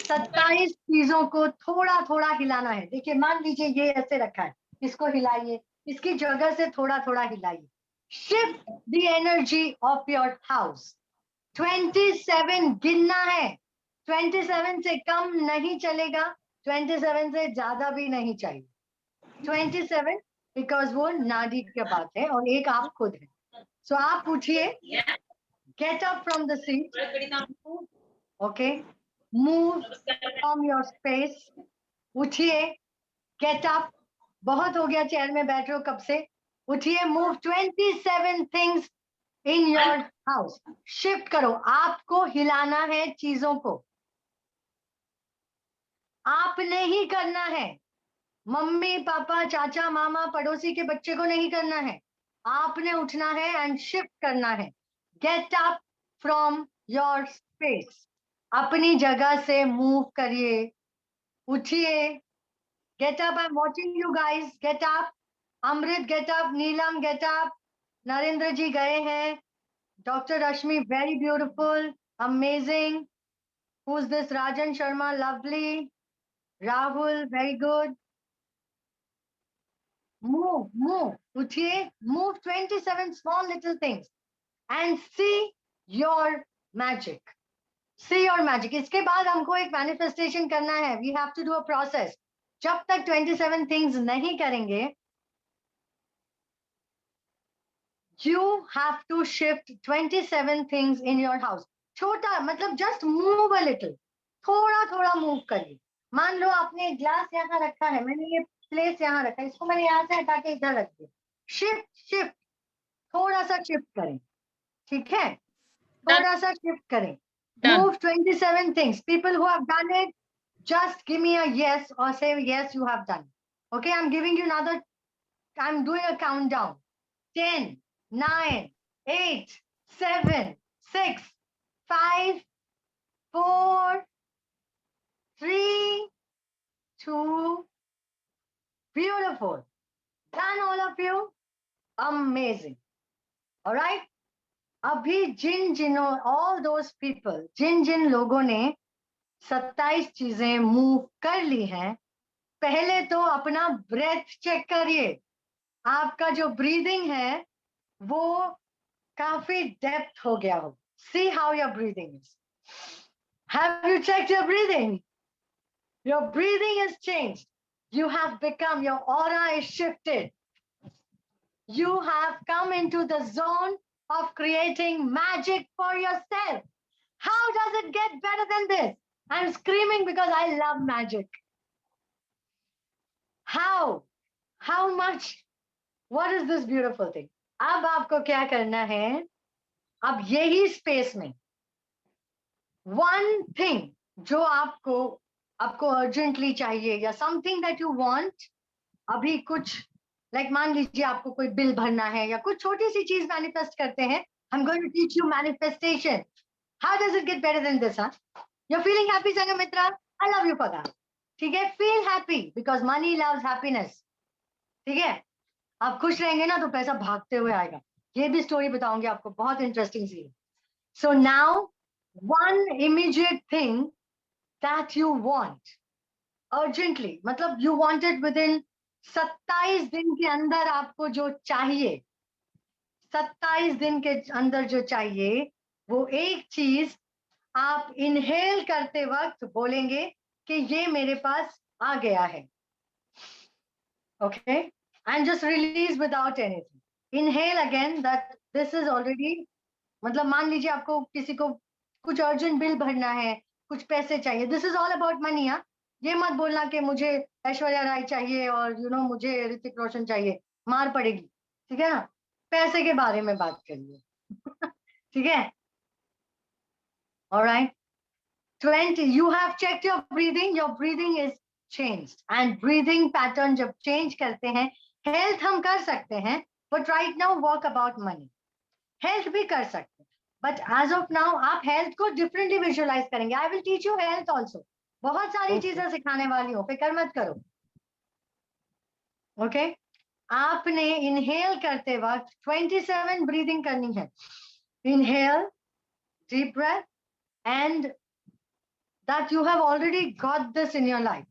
27 चीजों को थोड़ा थोड़ा हिलाना है। देखिए, मान लीजिए ये ऐसे रखा है, इसको हिलाइए, इसकी जगह से थोड़ा थोड़ा हिलाइए। Shift the energy of your house. 27 गिनना है, 27 से कम नहीं चलेगा, 27 से ज्यादा भी नहीं चाहिए। 27 बिकॉज वो नाडी की बात है और एक आप खुद है। सो आप पूछिए, gate up from the seat, okay, move from your space, उठिए, गेट अप, बहुत हो गया चेयर में बैठ रहे हो कब से, उठिए, move 27 things in your house, shift करो, आपको हिलाना है चीजों को, आपने ही करना है, मम्मी पापा चाचा मामा पड़ोसी के बच्चे को नहीं करना है, आपने उठना है एंड शिफ्ट करना है। Get up from your space, अपनी जगह से मूव करिए, उठिए, get up, I am watching you guys, get up, Amrit get up, Neelam get up, Narendra ji गए हैं, doctor Rashmi very beautiful, amazing, who is this, Rajan Sharma lovely, Rahul very good, move, उठिए, move 27 small little things and see your magic. See your magic. इसके बाद हमको एक manifestation करना है. We have to do a process. जब तक 27 things नहीं करेंगे, you have to shift 27 things in your house. छोटा मतलब just move a little, थोड़ा थोड़ा मूव करिए. मान लो आपने एक ग्लास यहाँ रखा है, मैंने ये प्लेस यहाँ रखा है, इसको मैंने यहाँ से हटा के इधर रख दिया. शिफ्ट थोड़ा सा शिफ्ट करें, ठीक है, थोड़ा सा शिफ्ट करें. Done. Move 27 things. People who have done it, just give me a yes or say yes, you have done. Okay, I'm giving you another, I'm doing a countdown. 10, 9, 8, 7, 6, 5, 4, 3, 2. Beautiful. Done, all of you. Amazing. All right. अभी जिन all those people, जिन लोगों ने 27 चीजें move कर ली हैं, पहले तो अपना breath check करिए. आपका जो ब्रीदिंग है वो काफी डेप्थ हो गया हो. See how your breathing is. Have you checked your breathing? Your breathing has changed. You have become, your aura is shifted. You have come into the zone of creating magic for yourself. How does it get better than this? I'm screaming because I love magic. How much? What is this beautiful thing? अब आपको क्या करना है? अब यही space में one thing जो आपको अर्जेंटली चाहिए या something that you want, अभी कुछ like मान लीजिए आपको कोई बिल भरना है या कुछ छोटी सी चीज मैनिफेस्ट करते हैं. I'm going to teach you manifestation. How does it get better than this, huh? You're feeling happy, Sangamitra? I love you for that. ठीक है? Feel happy because money loves happiness. ठीक है? आप खुश रहेंगे ना तो पैसा भागते हुए आएगा. ये भी स्टोरी बताऊंगी आपको, बहुत इंटरेस्टिंग सी है. So now one immediate thing that you want urgently, मतलब you want it within 27 दिन के अंदर. आपको जो चाहिए 27 दिन के अंदर जो चाहिए वो एक चीज आप इनहेल करते वक्त बोलेंगे कि ये मेरे पास आ गया है. Okay, and just release without anything. Inhale again that this is already, मतलब मान लीजिए आपको किसी को कुछ अर्जेंट बिल भरना है, कुछ पैसे चाहिए. This is all about money. हाँ, ये मत बोलना कि मुझे ऐश्वर्या राय चाहिए और मुझे ऋतिक रोशन चाहिए, मार पड़ेगी. ठीक है ना? पैसे के बारे में बात करिए. ठीक है? Alright. 20. You have checked your breathing. Your breathing is changed. And breathing pattern जब change करते हैं, health हम कर सकते हैं, but right now work about money. Health भी कर सकते हैं, but as of now आप health को differently visualize करेंगे. I will teach you health also. बहुत सारी चीजें सिखाने वाली हूँ, फिक्र मत करो. Okay? आपने inhale करते वक्त 27 breathing करनी है. Inhale, deep breath, and that you have already got this in your life.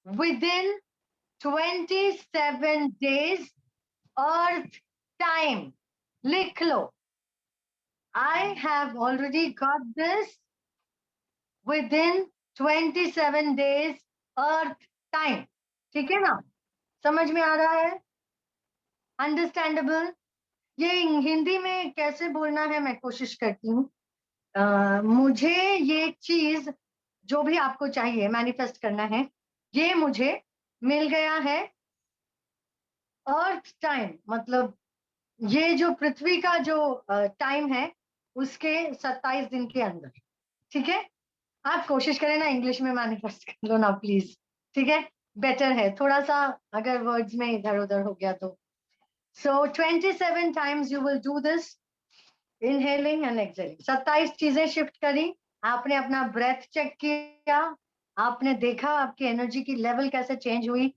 Within 27 days, earth time. लिख लो. I have already got this within 27 days, earth time. ठीक है ना? समझ में आ रहा है? Understandable? ये हिंदी में कैसे बोलना है मैं कोशिश करती हूँ. मुझे ये चीज जो भी आपको चाहिए मैनिफेस्ट करना है, ये मुझे मिल गया है अर्थ टाइम, मतलब ये जो पृथ्वी का जो टाइम है उसके 27 दिन के अंदर. ठीक है? आप कोशिश करें ना इंग्लिश में मैनिफेस्ट कर लो ना प्लीज. ठीक है? बेटर है थोड़ा सा, अगर वर्ड्स में इधर उधर हो गया तो. सो 27 times you will do this, inhaling and exhaling. 27 चीजें शिफ्ट करी. आपने अपना ब्रेथ चेक किया, आपने देखा आपकी एनर्जी की लेवल कैसे चेंज हुई.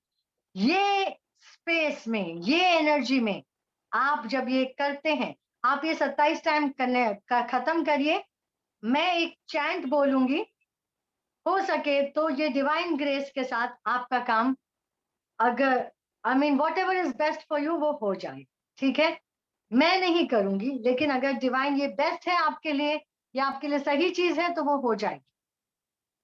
ये स्पेस में, ये एनर्जी में आप जब ये करते हैं, आप ये 27 टाइम करने का खत्म करिए. मैं एक चैंट बोलूंगी, हो सके तो ये डिवाइन ग्रेस के साथ आपका काम, अगर I mean what ever is best for you वो हो जाए. ठीक है? मैं नहीं करूंगी, लेकिन अगर डिवाइन ये बेस्ट है आपके लिए या आपके लिए सही चीज है तो वो हो जाएगी,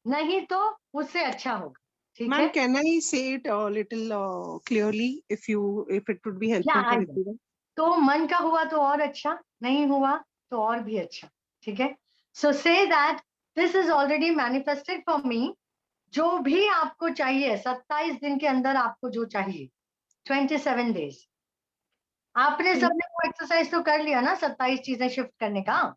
नहीं तो उससे अच्छा होगा. ठीक है? Ma'am, can I say it a little clearly if it would be helpful Yeah, for I will. everyone? तो मन का हुआ तो और अच्छा, नहीं हुआ तो और भी अच्छा, ठीक है। So say that this is already manifested for me. जो भी आपको चाहिए 27 दिन के अंदर, आपको जो चाहिए 27 डेज। आपने सबने वो एक्सरसाइज तो कर लिया ना, 27 चीजें शिफ्ट करने का।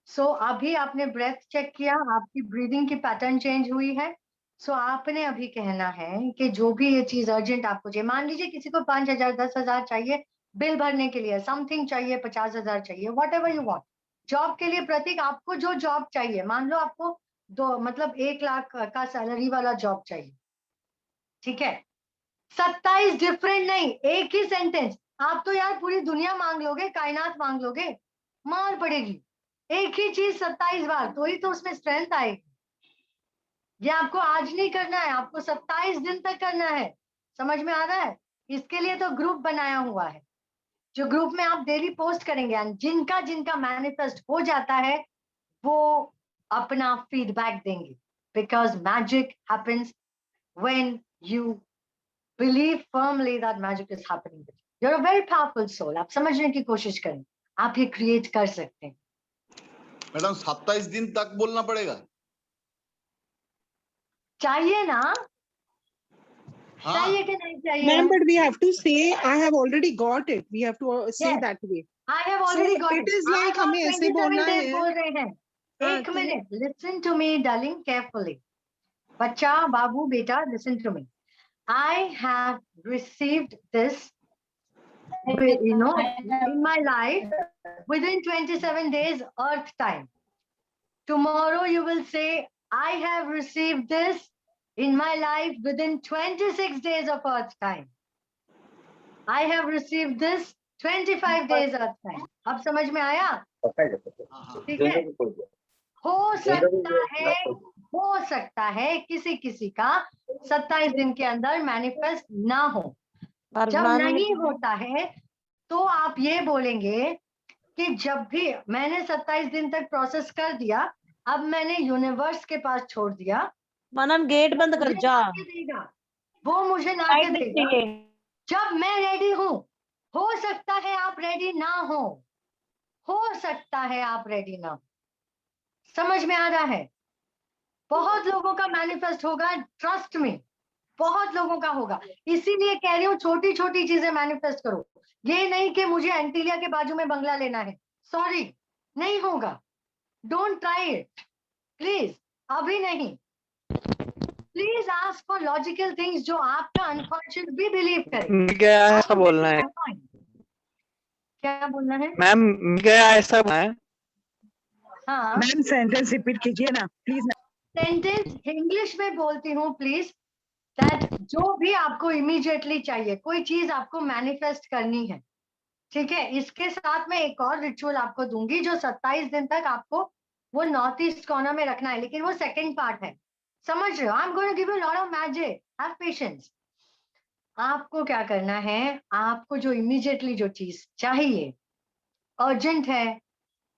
सो अभी आपने ब्रेथ चेक किया, आपकी ब्रीदिंग की पैटर्न चेंज हुई है। सो आपने अभी कहना है कि जो भी ये चीज अर्जेंट आपको चाहिए, मान लीजिए किसी को 5,000 10,000 चाहिए बिल भरने के लिए, समथिंग चाहिए 50,000 चाहिए, what ever you want. Job के लिए प्रतीक आपको जो जॉब चाहिए, मान लो आपको 1 लाख का सैलरी वाला जॉब चाहिए, ठीक है। 27 डिफरेंट नहीं, एक ही सेंटेंस। आप तो यार पूरी दुनिया मांग लोगे, कायनात मांग लोगे, मार पड़ेगी। एक ही चीज 27 बार, तो ही तो उसमें स्ट्रेंथ आएगी। ये आपको आज नहीं करना है, आपको 27 दिन तक करना है। समझ में आ रहा है? इसके लिए तो ग्रुप बनाया हुआ है, जो ग्रुप में आप डेली पोस्ट करेंगे, and जिनका जिनका मैनिफेस्ट हो जाता है वो अपना फीडबैक देंगे, because magic happens when you believe firmly that magic is happening with you. You're a very powerful soul. आप समझने की कोशिश करें, आप ये क्रिएट कर सकते हैं। मैडम 27 दिन तक बोलना पड़ेगा? चाहिए ना? हाँ। चाहिए कि नहीं चाहिए? Ma'am, but we have to say I have already got it. We have to say Yes. that way. I have already got it it. is like आज आप हमें ऐसे 27 बोलना days है। बोल रहे हैं। हाँ, एक तो- minute, listen to me darling carefully. बच्चा, बाबू, बेटा, listen to me. I have received this, you know, in my life within 27 days earth time. Tomorrow you will say, I have received this in my life within 26 days of earth time. I have received this 25 days earth time. अब समझ में आया? ठीक है। हो सकता है किसी किसी का 27 दिन के अंदर मैनिफेस्ट ना हो। जब नहीं होता है तो आप ये बोलेंगे कि जब भी मैंने 27 दिन तक प्रोसेस कर दिया, अब मैंने यूनिवर्स के पास छोड़ दिया, मनन गेट बंद कर जा, देगा वो मुझे ला के देगा जब मैं रेडी हूं। हो सकता है आप रेडी ना हो सकता है आप रेडी ना हो। समझ में आ रहा है? बहुत लोगों का मैनिफेस्ट होगा, ट्रस्ट में, बहुत लोगों का होगा। इसीलिए कह रही हूँ छोटी छोटी चीजें मैनिफेस्ट करो। ये नहीं कि मुझे एंटीलिया के बाजू में बंगला लेना है, सॉरी, नहीं होगा। डोंट ट्राई इट प्लीज, अभी नहीं। Please ask for logical things जो आपका अनकॉन्शियस भी बिलीव करे। क्या ऐसा बोलना है? क्या बोलना है मैम, क्या ऐसा है? हाँ, मैम सेंटेंस रिपीट कीजिए ना प्लीज। सेंटेंस इंग्लिश में बोलती हूँ प्लीज। दैट जो भी आपको इमीडिएटली चाहिए, कोई चीज आपको मैनिफेस्ट करनी है, ठीक है। इसके साथ में एक और रिचुअल आपको दूंगी जो 27 दिन तक आपको वो नॉर्थ ईस्ट कॉर्नर में रखना है, लेकिन वो सेकंड पार्ट है। समझ रहे हो? I am going to give you lot of magic, have patience. आपको क्या करना है, आपको जो इमीडिएटली जो चीज चाहिए, अर्जेंट है,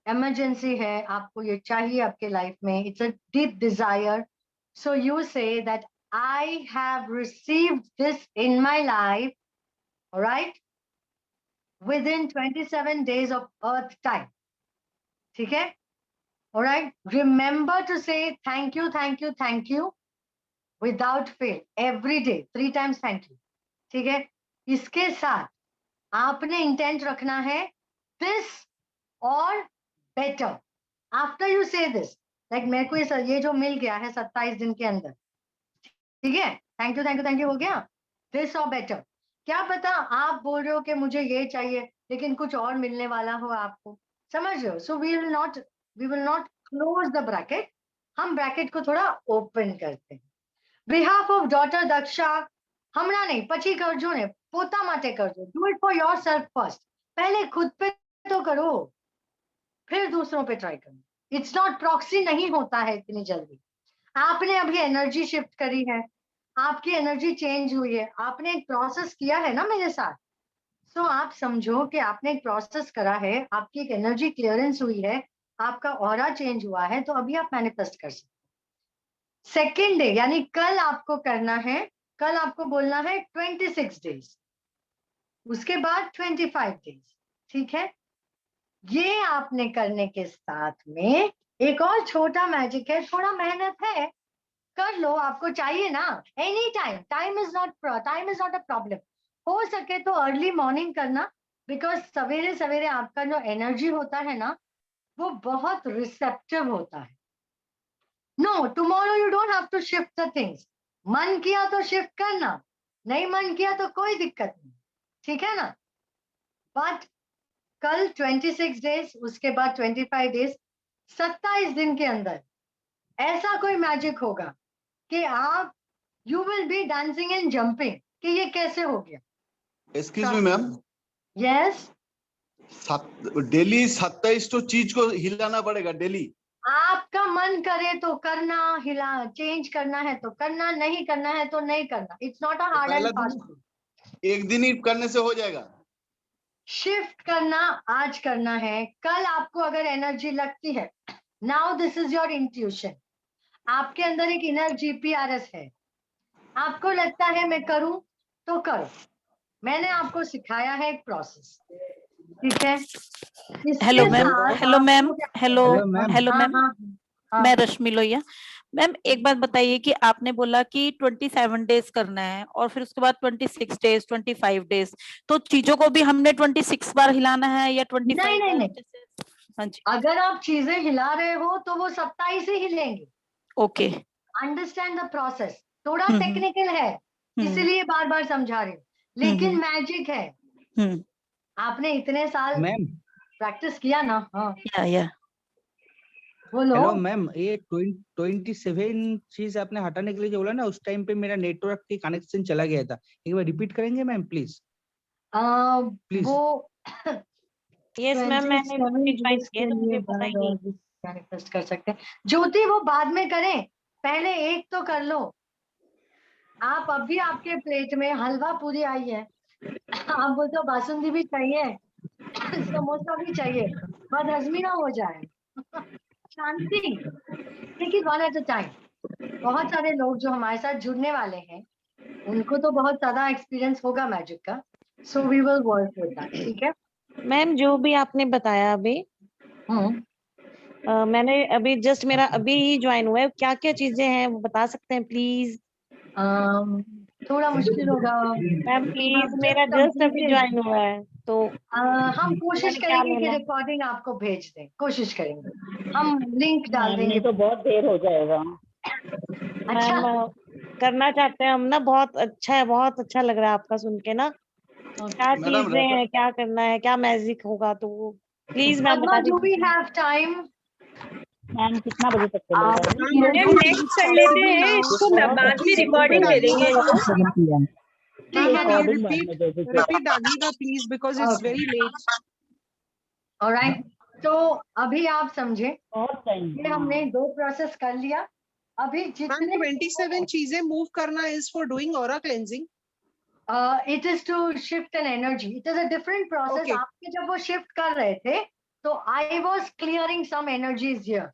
इमरजेंसी है, आपको ये चाहिए आपके लाइफ में, it's a deep Dzire, so you say that I have received this in my life, all right, within 27 days of earth time. ठीक है? All right. Remember to say thank you, thank you, thank you without fail every day, 3 times thank you. ठीक है? इसके साथ आपने intent रखना है this or better. After you say this, like मेरे को ये जो मिल गया है 27 दिन के अंदर, ठीक है, thank you thank you thank you हो गया, दिस और बेटर। क्या पता आप बोल रहे हो कि मुझे ये चाहिए लेकिन कुछ और मिलने वाला हो आपको, समझ रहे हो? So we will not close the bracket, हम ब्रैकेट को थोड़ा ओपन करते हैं। बिहाफ ऑफ डॉटर दक्षा, हमरा नहीं પછી કરજો ને, પોતા માટે કરજો। Do it for your self first. पहले खुद पे तो करो, फिर दूसरों पे ट्राई करो। इट्स नॉट प्रॉक्सी, नहीं होता है इतनी जल्दी। आपने अभी एनर्जी शिफ्ट करी है, आपकी एनर्जी चेंज हुई है, आपने एक प्रोसेस किया है ना मेरे साथ। सो आप समझो कि आपने एक प्रोसेस करा है, आपकी एक एनर्जी क्लियरेंस हुई है, आपका ऑरा चेंज हुआ है, तो अभी आप मैनिफेस्ट कर सकते। सेकेंड डे यानी कल आपको करना है, कल आपको बोलना है 26 डेज, उसके बाद 25 डेज, ठीक है, ये आपने करने के साथ में एक और छोटा मैजिक है, थोड़ा मेहनत है, कर लो, आपको चाहिए ना, any time, time is not a problem. हो सके तो अर्ली मॉर्निंग करना, बिकॉज सवेरे सवेरे आपका जो एनर्जी होता है ना, वो बहुत रिसेप्टिव होता है। No, tomorrow you don't have to shift the things, मन किया तो शिफ्ट करना, नहीं मन किया तो कोई दिक्कत नहीं, ठीक है ना। बट कल 26 डेज, उसके बाद 25 डेज, 27 दिन के अंदर ऐसा कोई मैजिक होगा कि आप you will be dancing and jumping कि ये कैसे हो गया। Excuse me ma'am, yes, daily 27 तो चीज को हिलाना पड़ेगा डेली। आपका मन करे तो करना, हिला चेंज करना है तो करना, नहीं करना है तो नहीं करना। It's not a hard and fast. एक दिन ही करने से हो जाएगा। शिफ्ट करना आज करना है, कल आपको अगर एनर्जी लगती है, now this is your intuition, आपके अंदर एक इनर जीपीआरएस है, आपको लगता है मैं करूं तो करो। मैंने आपको सिखाया है एक प्रोसेस, ठीक है। Hello ma'am, hello ma'am, hello hello हाँ मैम, हाँ हाँ, मैं रश्मि लोहिया। मैम एक बात बताइए कि आपने बोला कि 27 डेज करना है और फिर उसके बाद 26 डेज, 25 डेज, तो चीजों को भी हमने 26 बार हिलाना है या 25 नहीं नहीं बार? नहीं, हाँ जी, अगर आप चीजें हिला रहे हो तो वो 27 ही हिलेंगे। ओके। अंडरस्टैंड द प्रोसेस, थोड़ा हम्म, टेक्निकल है, हम्म, इसीलिए बार बार समझा रही हूँ, लेकिन मैजिक है। हम्म, आपने इतने साल मैम प्रैक्टिस किया ना। हाँ या बोलो। हेलो मैम, ये 27 चीज आपने हटाने के लिए जो बोला ना, उस टाइम पे मेरा नेटवर्क की कनेक्शन चला गया था। एक बार रिपीट करेंगे मैम प्लीज? प्लीज। वो यस मैम, मैंने 27 ज्वाइन डेज किया के तो लिए मुझे पता ही नहीं। मैनिफेस्ट कर सकते हैं। ज्योति वो बाद में करें, पहले एक तो कर लो। आप अभी आपके प्लेट में हलवा पूरी आई है, आप बोलते हो बासुंदी भी चाहिए, समोसा भी चाहिए, बदहजमी ना हो जाए। Shanti, take it one at a time. बहुत सारे लोग जो हमारे साथ जुड़ने वाले हैं, उनको तो बहुत ज्यादा एक्सपीरियंस होगा मैजिक का, so we will work with that, ठीक है। मैम जो भी आपने बताया अभी, मैंने अभी जस्ट मेरा अभी ही ज्वाइन हुआ है, क्या क्या चीजें हैं वो बता सकते हैं प्लीज? थोड़ा मुश्किल होगा। मैम प्लीज, हम मेरा just जस्ट अभी completed। ज्वाइन हुआ है तो हम कोशिश मैंने क्या करेंगे कि लेना? रिकॉर्डिंग आपको भेज दें, कोशिश करेंगे, हम लिंक डाल देंगे। तो बहुत देर हो जाएगा। अच्छा, मैम करना चाहते हैं हम ना, बहुत अच्छा है, बहुत अच्छा लग रहा है आपका सुन के ना। क्या मैडम चीजें हैं, क्या करना है, क्या मैजिक होगा, तो प्लीज मैम पद्मा, बता डू वी दीजिए। Have time? मैम कितना बजे तक मैम नेक्स्ट कर लेते हैं इसको, बाद में रिकॉर्डिंग दे देंगे इसको। ठीक है, रिपीट डालिएगा please, because it's very late. Alright. तो अभी आप समझे बहुत टाइम। कि हमने 2 प्रोसेस कर लिया। अभी मैम जितने 27 चीजें मूव करना is for doing aura cleansing. It is to shift an energy, it is a different process. Okay. आपके जब वो शिफ्ट कर रहे थे तो I was clearing some energies here,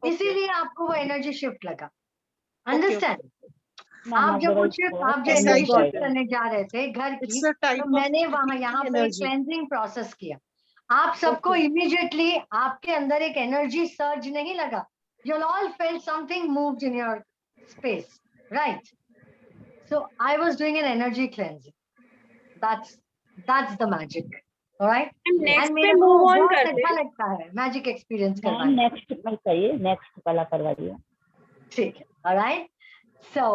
इसीलिए आपको वो एनर्जी शिफ्ट लगा। अंडरस्टैंड? आप जब वो शिफ्ट, आप जो Yes, I energy got shift करने जा रहे थे घर It's की, a type तो of मैंने वहां यहाँ पे energy. क्लेंजिंग प्रोसेस किया। आप सबको इमीडिएटली आपके अंदर एक एनर्जी सर्ज नहीं लगा, you'll all felt something moved in your space, right? So I was doing an energy cleansing. That's the magic, all right? Next And पे मेरे को मूव ऑन बहुत करते अच्छा हैं। लगता है मैजिक एक्सपीरियंस करवाना। नेक्स्ट में चाहिए, नेक्स्ट वाला करवाइए। ठीक है, all right? So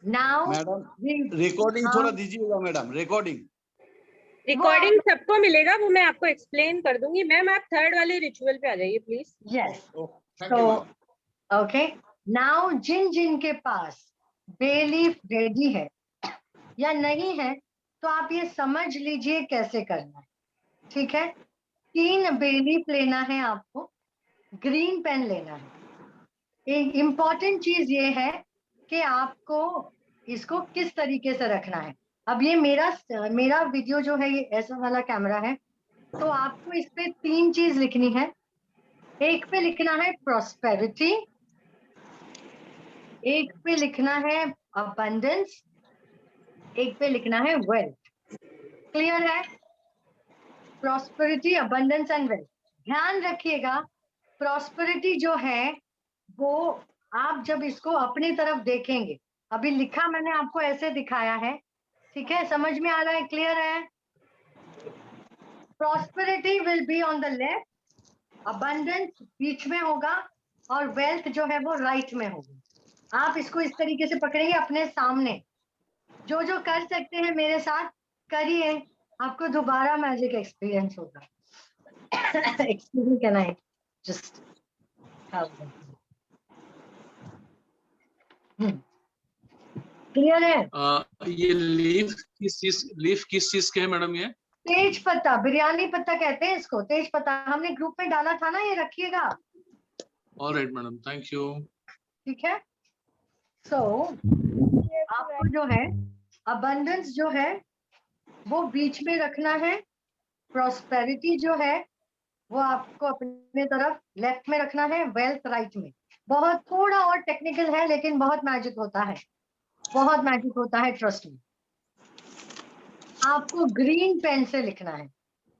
now madam we- recording हाँ, थोड़ा दीजिएगा मैडम, रिकॉर्डिंग। रिकॉर्डिंग सबको मिलेगा, वो मैं आपको एक्सप्लेन कर दूंगी। मैम आप थर्ड वाले रिचुअल पे आ जाइए please. yes. Thank you So madam. okay, now जिन जिन के पास बेलीफ रेडी है या नहीं है, तो आप ये समझ लीजिए कैसे करना है, ठीक है। 3 बेलीफ लेना है आपको, ग्रीन पेन लेना है। एक इम्पॉर्टेंट चीज ये है कि आपको इसको किस तरीके से रखना है। अब ये मेरा वीडियो जो है ये ऐसा वाला कैमरा है, तो आपको इस पे 3 चीज लिखनी है। एक पे लिखना है प्रॉस्पेरिटी, एक पे लिखना है अबंडेंस, एक पे लिखना है वेल्थ। क्लियर है? Prosperity, abundance and wealth. ध्यान रखिएगा, प्रॉस्पेरिटी जो है वो आप जब इसको अपनी तरफ देखेंगे, अभी लिखा मैंने आपको ऐसे दिखाया है, ठीक है, समझ में आ रहा है, क्लियर है? Prosperity will be on the left, abundance बीच में होगा और वेल्थ जो है वो राइट में होगा। आप इसको इस तरीके से पकड़ेंगे अपने सामने। जो जो कर सकते हैं मेरे साथ करिए, आपको दोबारा मैजिक एक्सपीरियंस होगा। Excuse can I just clear है? ये लीफ किस चीज के है मैडम? ये तेज पत्ता, बिरयानी पत्ता कहते हैं इसको, तेज पत्ता हमने ग्रुप में डाला था ना, ये रखिएगा। Alright madam, thank you. ठीक है, सो आपको जो है अबंडेंस जो है वो बीच में रखना है, प्रॉस्पेरिटी जो है वो आपको अपने तरफ लेफ्ट में रखना है, वेल्थ राइट में। बहुत थोड़ा और टेक्निकल है लेकिन बहुत मैजिक होता है, बहुत मैजिक होता है, ट्रस्ट मी। आपको ग्रीन पेन से लिखना है,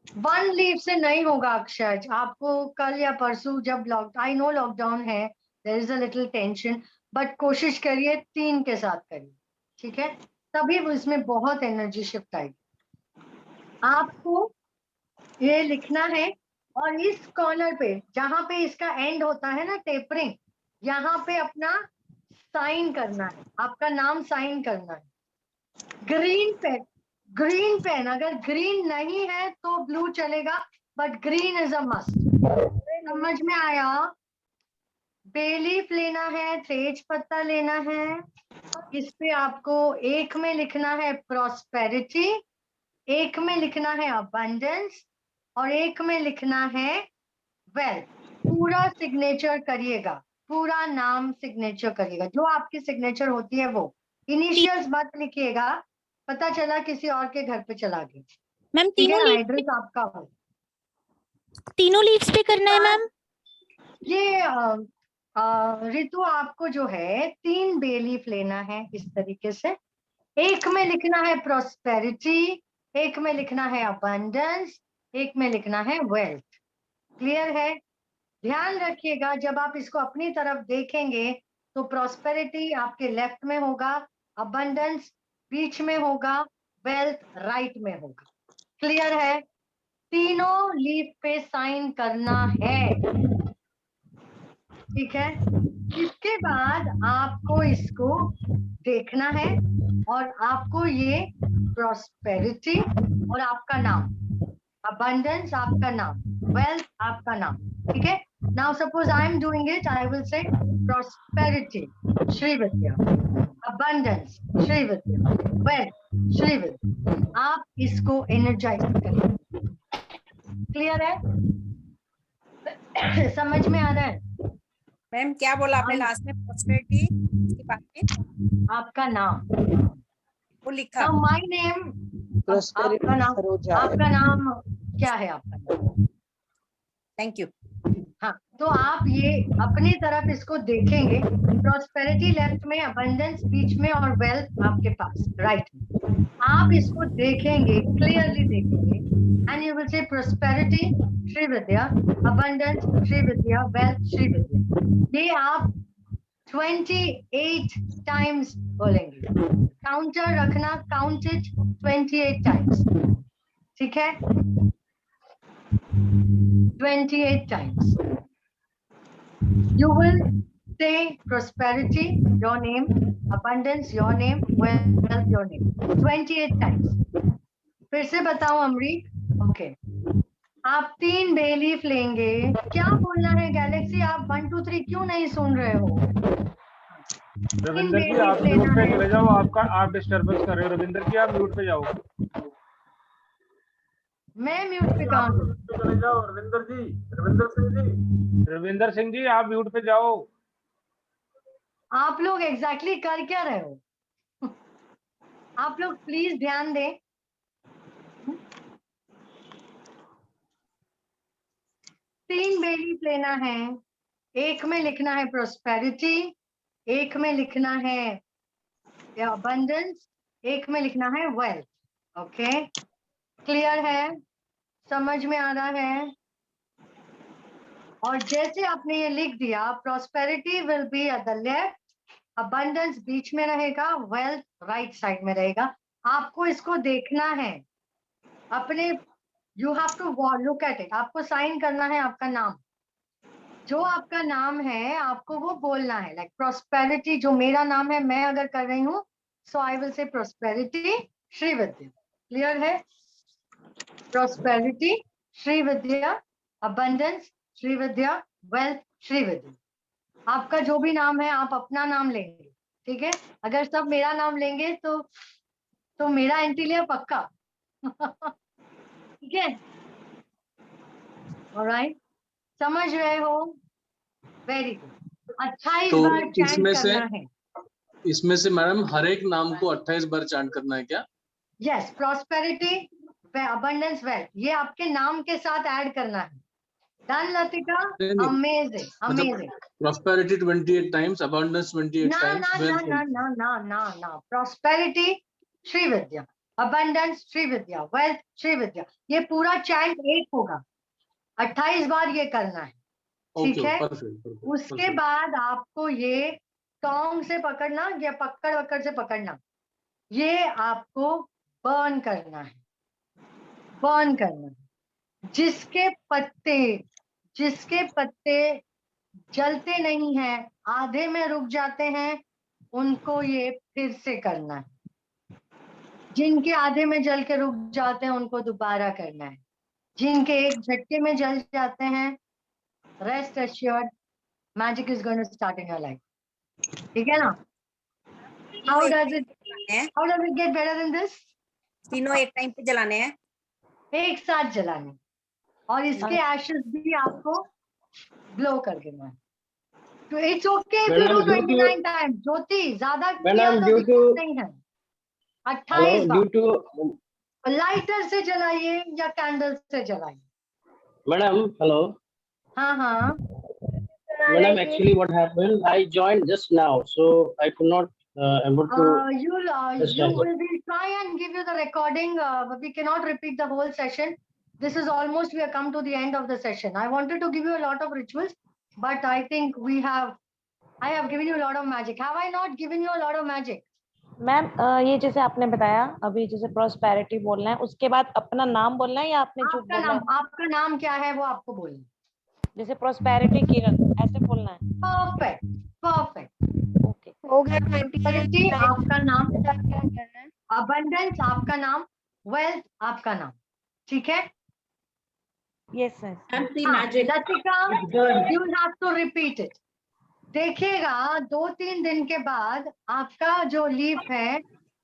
1 लीफ से नहीं होगा अक्षर। आपको कल या परसों जब आई नो लॉकडाउन है, there is a little tension, but कोशिश करिए 3 के साथ करिए, ठीक है, तभी इसमें बहुत एनर्जी शिफ्ट आएगी। आपको ये लिखना है और इस कॉर्नर पे जहां पे इसका एंड होता है ना, टेपरिंग, यहाँ पे अपना साइन करना है, आपका नाम साइन करना है। ग्रीन पेन, ग्रीन पेन, अगर ग्रीन नहीं है तो ब्लू चलेगा, but green is a must. समझ में आया? बे लीफ लेना है, तेज पत्ता लेना है, इस पे आपको एक में लिखना है प्रॉस्पेरिटी, एक में लिखना है अबंडेंस और एक में लिखना है वेल्थ। पूरा सिग्नेचर करिएगा, पूरा नाम सिग्नेचर करिएगा, जो आपकी सिग्नेचर होती है वो। इनिशियल्स मत लिखिएगा, पता चला किसी और के घर पे चला गया। मैम ठीक है तीनों ना, लीव्स एड्रेस आपका हो। तीनों लीव्स पे करना है मैम? ये ऋतु आपको जो है 3 बे लीफ लेना है इस तरीके से, एक में लिखना है प्रॉस्पेरिटी, एक में लिखना है अबंडेंस, एक में लिखना है वेल्थ। क्लियर है? ध्यान रखिएगा, जब आप इसको अपनी तरफ देखेंगे तो प्रॉस्पेरिटी आपके लेफ्ट में होगा, अबंडेंस बीच में होगा, वेल्थ राइट में होगा। क्लियर है? तीनों लीफ पे साइन करना है, ठीक है। इसके बाद आपको इसको देखना है और आपको ये प्रॉस्पेरिटी और आपका नाम, अबंडेंस आपका नाम, वेल्थ आपका नाम, ठीक है। Now suppose I am doing it, I will say prosperity Shri Vidya, abundance Shri Vidya, wealth Shri Vidya. आप इसको एनर्जाइज करें। क्लियर है? समझ में आ रहा है? मैम क्या बोला आपने लास्ट में? प्रॉस्पेरिटी के बाद में आपका नाम, वो लिखा। माय नेम, आपका नाम, आपका नाम क्या है आपका नाम? Thank you. हाँ, तो आप ये अपनी तरफ इसको देखेंगे, प्रॉस्पेरिटी लेफ्ट में, अबंडेंस बीच में और वेल्थ आपके पास राइट में। आप इसको देखेंगे, क्लियरली देखेंगे, and you will say prosperity Shri Vidya, abundance Shri Vidya, wealth Shri Vidya. ये आप 28 टाइम्स बोलेंगे। काउंटर रखना, काउंट इट 28 टाइम्स, ठीक है, 28 times. You will say prosperity, your name, abundance, your name, wealth, your name. 28 times. फिर से बताऊं अमरीक? ओके, आप 3 बे लीफ लेंगे। क्या बोलना है गैलेक्सी? आप 1 2 3 क्यों नहीं सुन रहे हो? रविंदर जी आप म्यूट पे चले जाओ, आप डिस्टर्बेंस कर रहे हो। रविंदर जी आप म्यूट पे जाओ। मैं म्यूट पे कहाँ हूँ? चले जाओ रविंदर जी, रविंदर सिंह जी आप म्यूट पे जाओ। आप लोग एग्जैक्टली कर क्या रहे हो? आप लोग प्लीज ध्यान दें। तीन बे लीफ लेना है, एक में लिखना है प्रॉस्पेरिटी, एक में लिखना है अबंडेंस, एक में लिखना है वेल्थ। ओके, क्लियर है? समझ में आ रहा है? और जैसे आपने ये लिख दिया, prosperity will be at the left, abundance बीच में रहेगा, वेल्थ राइट साइड में रहेगा। आपको इसको देखना है अपने, you have to look at it. आपको साइन करना है आपका नाम, जो आपका नाम है आपको वो बोलना है। लाइक प्रॉस्पेरिटी, जो मेरा नाम है, मैं अगर कर रही हूँ, so I will say prosperity Shrividya. Clear है? Prosperity Shrividya, abundance Shrividya, wealth Shrividya. आपका जो भी नाम है आप अपना नाम लेंगे, ठीक है? अगर सब मेरा नाम लेंगे तो मेरा एंट्री लिया पक्का। ठीक है? ऑलराइट, समझ रहे हो? Very good. 28 तो बार चैंट इसमें से करना है। इसमें से मैडम हर एक नाम को 28 बार चैंट करना है क्या? यस, प्रॉस्पेरिटी, अबंडेंस, वेल्थ, ये आपके नाम के साथ ऐड करना है। डन लतिका? नहीं, amazing, amazing. Prosperity 28 times, abundance 28 ना टाइम्स, ना ना वेल्थ ना ना ना ना ना, prosperity Shrividya, abundance Shrividya, wealth Srividya, ये पूरा चैंट एक होगा। 28 बार ये करना है, ठीक है? उसके बाद आपको ये टोंग से पकड़ना या पकड़ से पकड़ना, ये आपको बर्न करना है, बर्न करना है। जिसके पत्ते जलते नहीं हैं, आधे में रुक जाते हैं, उनको ये फिर से करना है। जिनके आधे में जल के रुक जाते हैं उनको दोबारा करना है। जिनके एक झटके में जल जाते हैं, rest assured, magic is going to start in your life. ठीक है ना? How does it get better than this? तीनों एक टाइम पे जलाने हैं, एक साथ जलाने, और इसके एशेस भी आपको ब्लो कर देना है। तो it's okay if you do 29 times. Jyoti, ज्यादा किया तो दिक्कत नहीं है। 28 बार लाइटर से जलाइए या कैंडल से जलाइए। Madam hello. हाँ हाँ madam actually what happened, I joined just now so I could not able to you will try and give you the recording, but we cannot repeat the whole session. This is almost, we have come to the end of the session. I wanted to give you a lot of rituals, but I think I have given you a lot of magic. Have I not given you a lot of magic? Ma'am ये जैसे आपने बताया अभी, जैसे prosperity बोलना है, उसके बाद अपना नाम बोलना है या आपने जो बोला है? आपका नाम क्या है वो आपको बोलना है। जैसे प्रॉस्पेरिटी किरण ऐसे बोलना है। परफेक्ट, परफेक्ट, ओके, हो गया। 28 आपका नाम, अबंडेंस आपका नाम, वेल्थ आपका नाम, ठीक है? Yes sir. Latika, you have to repeat it. देखिएगा 2-3 दिन के बाद आपका जो लीफ है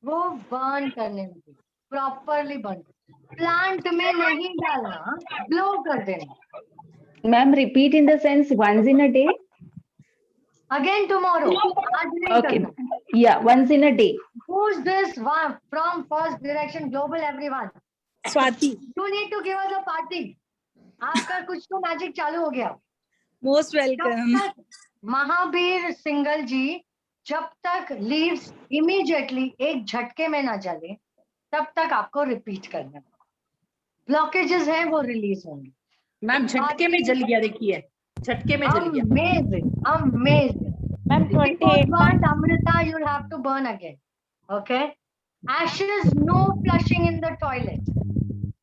वो बर्न करने लगे, प्रॉपरली बर्न। प्लांट में नहीं डालना, ब्लो कर देना। Ma'am repeat in the sense once in a day? Again tomorrow. आज नहीं Okay. करना। Yeah, once in a day. Who's this one from First Direction Global, everyone? Swati. You need to give us a party. आपका कुछ तो magic चालू हो गया। Most welcome. Mahavir Singhal ji, जब तक लीव्स इमीडिएटली एक झटके में ना जले तब तक आपको रिपीट करना। ब्लॉकेजेस हैं वो रिलीज होंगे। मैम झटके में जल गया, देखिए झटके में जल गया। Amazing, amazing. Ma'am 28 want Amrita, you'll have to burn again. Okay? Ashes, no flushing in the toilet.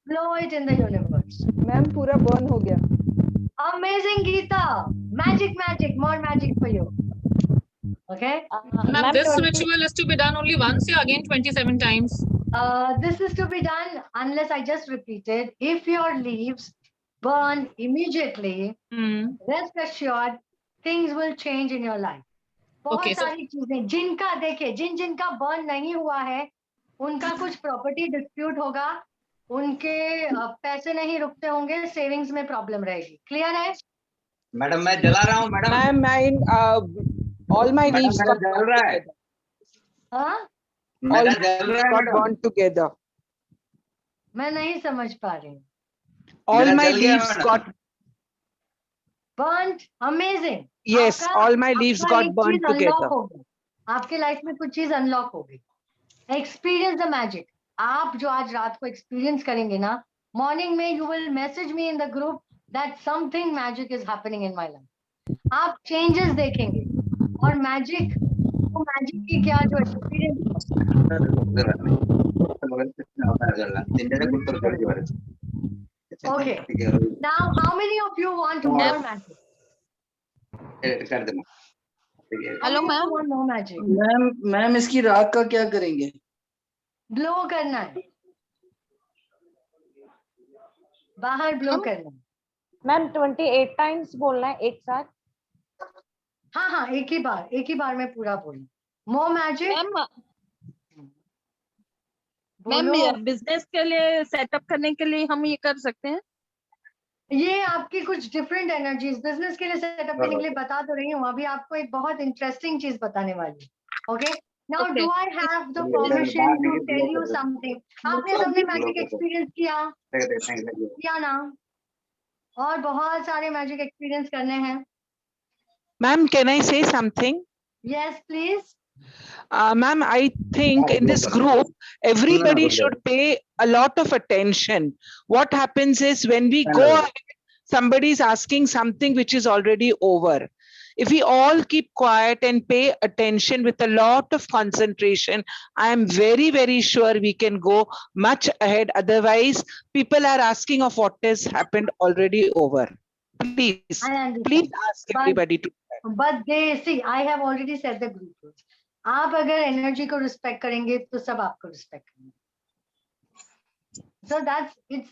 Blow it in the universe. Ma'am पूरा बर्न हो गया। Amazing, Geeta. Magic, magic, more magic for you. Okay? Ma'am, this ritual is to be done only once, or again 27 times? This is to be done unless I just repeated. If your leaves burn immediately, rest assured, things will change in your life. बहुत Okay, so- सारी चीजें जिनका देखिए, जिनका burn नहीं हुआ है उनका कुछ प्रॉपर्टी डिस्प्यूट होगा, उनके पैसे नहीं रुकते होंगे, सेविंग्स में प्रॉब्लम रहेगी। क्लियर है? मैडम मैं जला रहा हूँ madam. Ma'am all my leaves जल रहा है। हाँ, मेरा जल रहा है got मैडम। burned together. मैं नहीं समझ पा रही हूँ। All मेरा my जल गया leaves madam. got Burnt, amazing. yes, आपका- all my leaves आपका got एक burned चीज unlock together. हो गई। आपके लाइफ में कुछ चीज अनलॉक हो गई। Experience the magic. आप जो आज रात को एक्सपीरियंस करेंगे ना, Morning में you will message me in the group that something magic is happening in my life. आप changes देखेंगे और magic की क्या जो experience Okay. Now, how many of you want more magic? Hello ma'am. Want more magic? Ma'am इसकी राख का क्या करेंगे? Blow करना है, बाहर blow करना है। मैम 28 टाइम्स बोलना है एक साथ। हाँ, एक ही बार में पूरा बोलना। More magic? मैम बिजनेस के लिए सेटअप करने के लिए हम ये कर सकते हैं? ये आपकी कुछ डिफरेंट एनर्जीज बिजनेस के लिए सेटअप करने के लिए बता तो रही हूँ। अभी आपको एक बहुत इंटरेस्टिंग चीज बताने वाली हूँ। Okay, now do I have the permission to tell you something? आपने सबने मैजिक एक्सपीरियंस किया ना, और बहुत सारे मैजिक एक्सपीरियंस करने हैं। Ma'am, can I say something? Yes, please. Ma'am, I think in this group, everybody should pay a lot of attention. What happens is when we go ahead, somebody is asking something which is already over. If we all keep quiet and pay attention with a lot of concentration, I am very, very sure we can go much ahead. Otherwise, people are asking of what has happened already over. Please ask everybody to. But they see, I have already said the group rules. आप अगर energy को respect करेंगे तो सब आपको respect करेंगे। So that's it's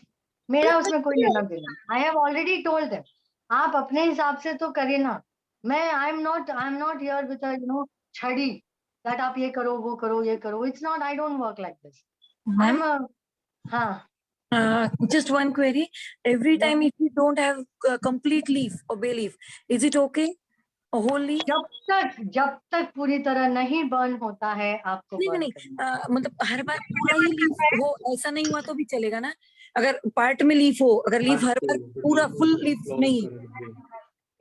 मेरा उसमें कोई लेना देना। I have already told them. आप अपने हिसाब से तो करिए ना। मैं I'm not here with a छड़ी that आप ये करो वो करो ये करो। It's not. I don't work like this. I'm a just one query. Every time if you don't have complete leaf or bay leaf, is it okay? A whole leaf? जब तक पूरी तरह नहीं बर्न होता है आपको नहीं मतलब हर बार पूरा ही लीफ हो ऐसा नहीं हुआ तो भी चलेगा ना? अगर पार्ट में लीफ हो, अगर लीफ हर बार पूरा फुल लीफ नहीं।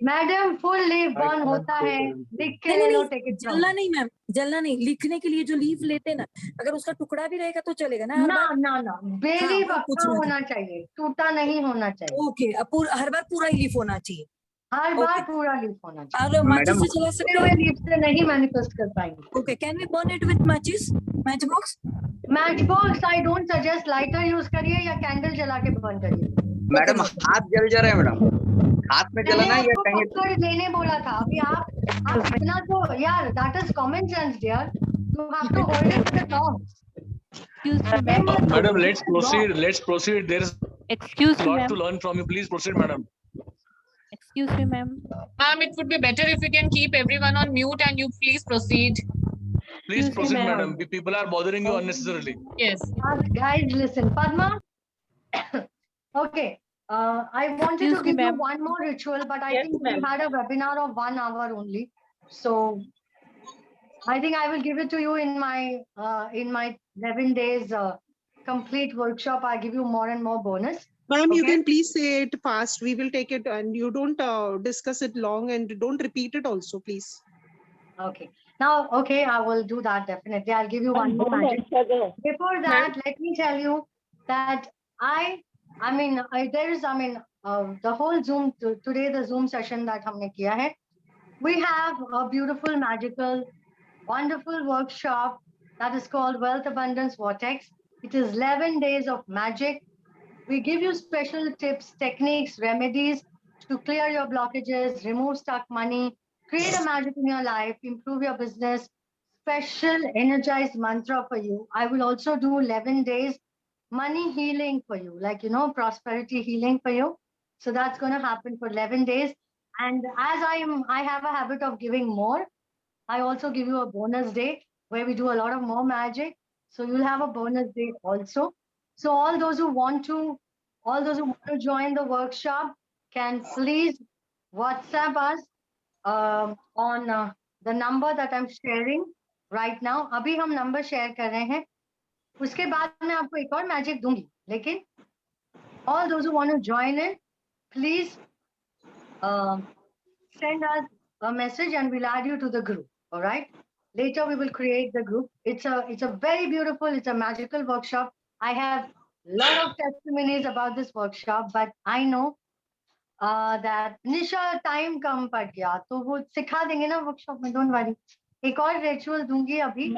मैडम फुल लीफ बर्न होता है, लिख के ले लो टिकट। जलना नहीं मैम, जलना नहीं। लिखने के लिए जो लीफ लेते ना, अगर उसका टुकड़ा भी रहेगा तो चलेगा ना? ना बेलीफ अच्छा होना चाहिए, टूटा नहीं होना चाहिए। ओके, हर बार पूरा ही लीफ होना चाहिए। हर बार पूरा लीफ होना चाहिए। और माचिस से जला सकते हैं? लीफ से नहीं मैनिफेस्ट कर पाएंगे। Okay, can we burn it with माचिस? Match box I don't suggest. Lighter use करिए या कैंडल जला के बर्न करिए। मैडम हाथ जल जा रहा है मैडम, हाथ में जलाना या कहीं लेने बोला था। अभी आप इतना तो यार, that is common sense dear. You have to hold it with tongs. Madam, let's proceed. There is a lot to learn from you. Please proceed, madam. Excuse me, ma'am. Ma'am, it would be better if you can keep everyone on mute and you please proceed. Please proceed, madam. People are bothering you unnecessarily. Yes. Guys, listen. Padma. Okay. I wanted to give you one more ritual, but I think we had a webinar of 1 hour only. So I think I will give it to you in my 11 days complete workshop. I give you more and more bonus. Ma'am, you can please say it fast. We will take it, and you don't discuss it long, and don't repeat it also, please. Okay. Now, okay, I will do that definitely. I'll give you one more magic. Before that, let me tell you that the whole Zoom today, the Zoom session that हमने किया है, we have a beautiful, magical, wonderful workshop that is called Wealth Abundance Vortex. It is 11 days of magic. We give you special tips, techniques, remedies to clear your blockages, remove stuck money, create a magic in your life, improve your business. Special energized mantra for you. I will also do 11 days money healing for you, like, prosperity healing for you. So that's going to happen for 11 days. And as I have a habit of giving more, I also give you a bonus day where we do a lot of more magic. So you'll have a bonus day also. So all those who want to join the workshop can please WhatsApp us on the number that I'm sharing right now. अभी हम number share कर रहे हैं. उसके बाद मैं आपको एक और magic दूंगी. लेकिन all those who want to join in, please send us a message and we'll add you to the group. All right. Later we will create the group. It's a very beautiful, it's a magical workshop. I have lot of testimonies about this workshop, but I know that Nisha time कम पड़ गया, तो वो सिखा देंगे ना workshop में, don't worry. एक और ritual दूंगी अभी.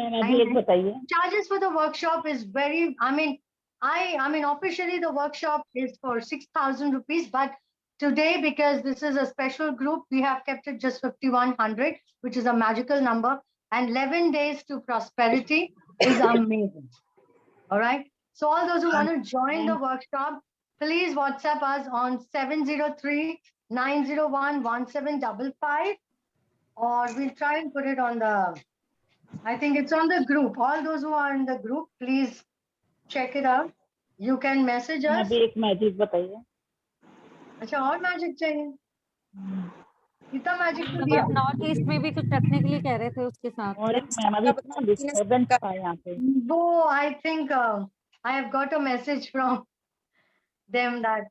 Charges for the workshop is very, I mean officially the workshop is for 6,000 rupees, but today, because this is a special group, we have kept it just 5,100, which is a magical number, and 11 days to prosperity is amazing. All right. So all those who want to join the workshop, please WhatsApp us on 703-901-1755, or we'll try and put it on the, I think it's on the group. All those who are in the group, please check it out. You can message us. अभी एक magic बताइए. अच्छा, और magic चाहिए? इतना magic तो दिया. North east में भी कुछ रखने के लिए कह रहे थे उसके साथ. और एक मैम अभी इतना डिस्टर्बेंस था यहाँ पे. वो I think I have got a message from them that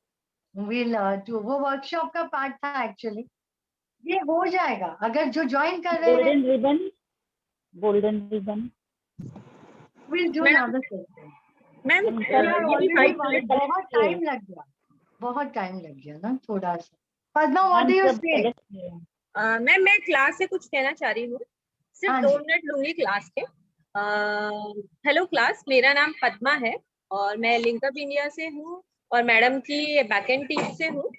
we'll do. वो workshop का part था actually. ये हो जाएगा अगर जो join कर रहे हैं. Golden ribbon. We'll do another session. Ma'am बहुत टाइम लग गया ना थोड़ा सा. Padma, what do you say? Ma'am मैं क्लास से कुछ कहना चाह रही हूँ, सिर्फ 2 मिनट लूंगी क्लास के. हेलो क्लास, मेरा नाम पद्मा है और मैं लिंकअप इंडिया से हूँ और मैडम की बैकएंड टीम से हूँ.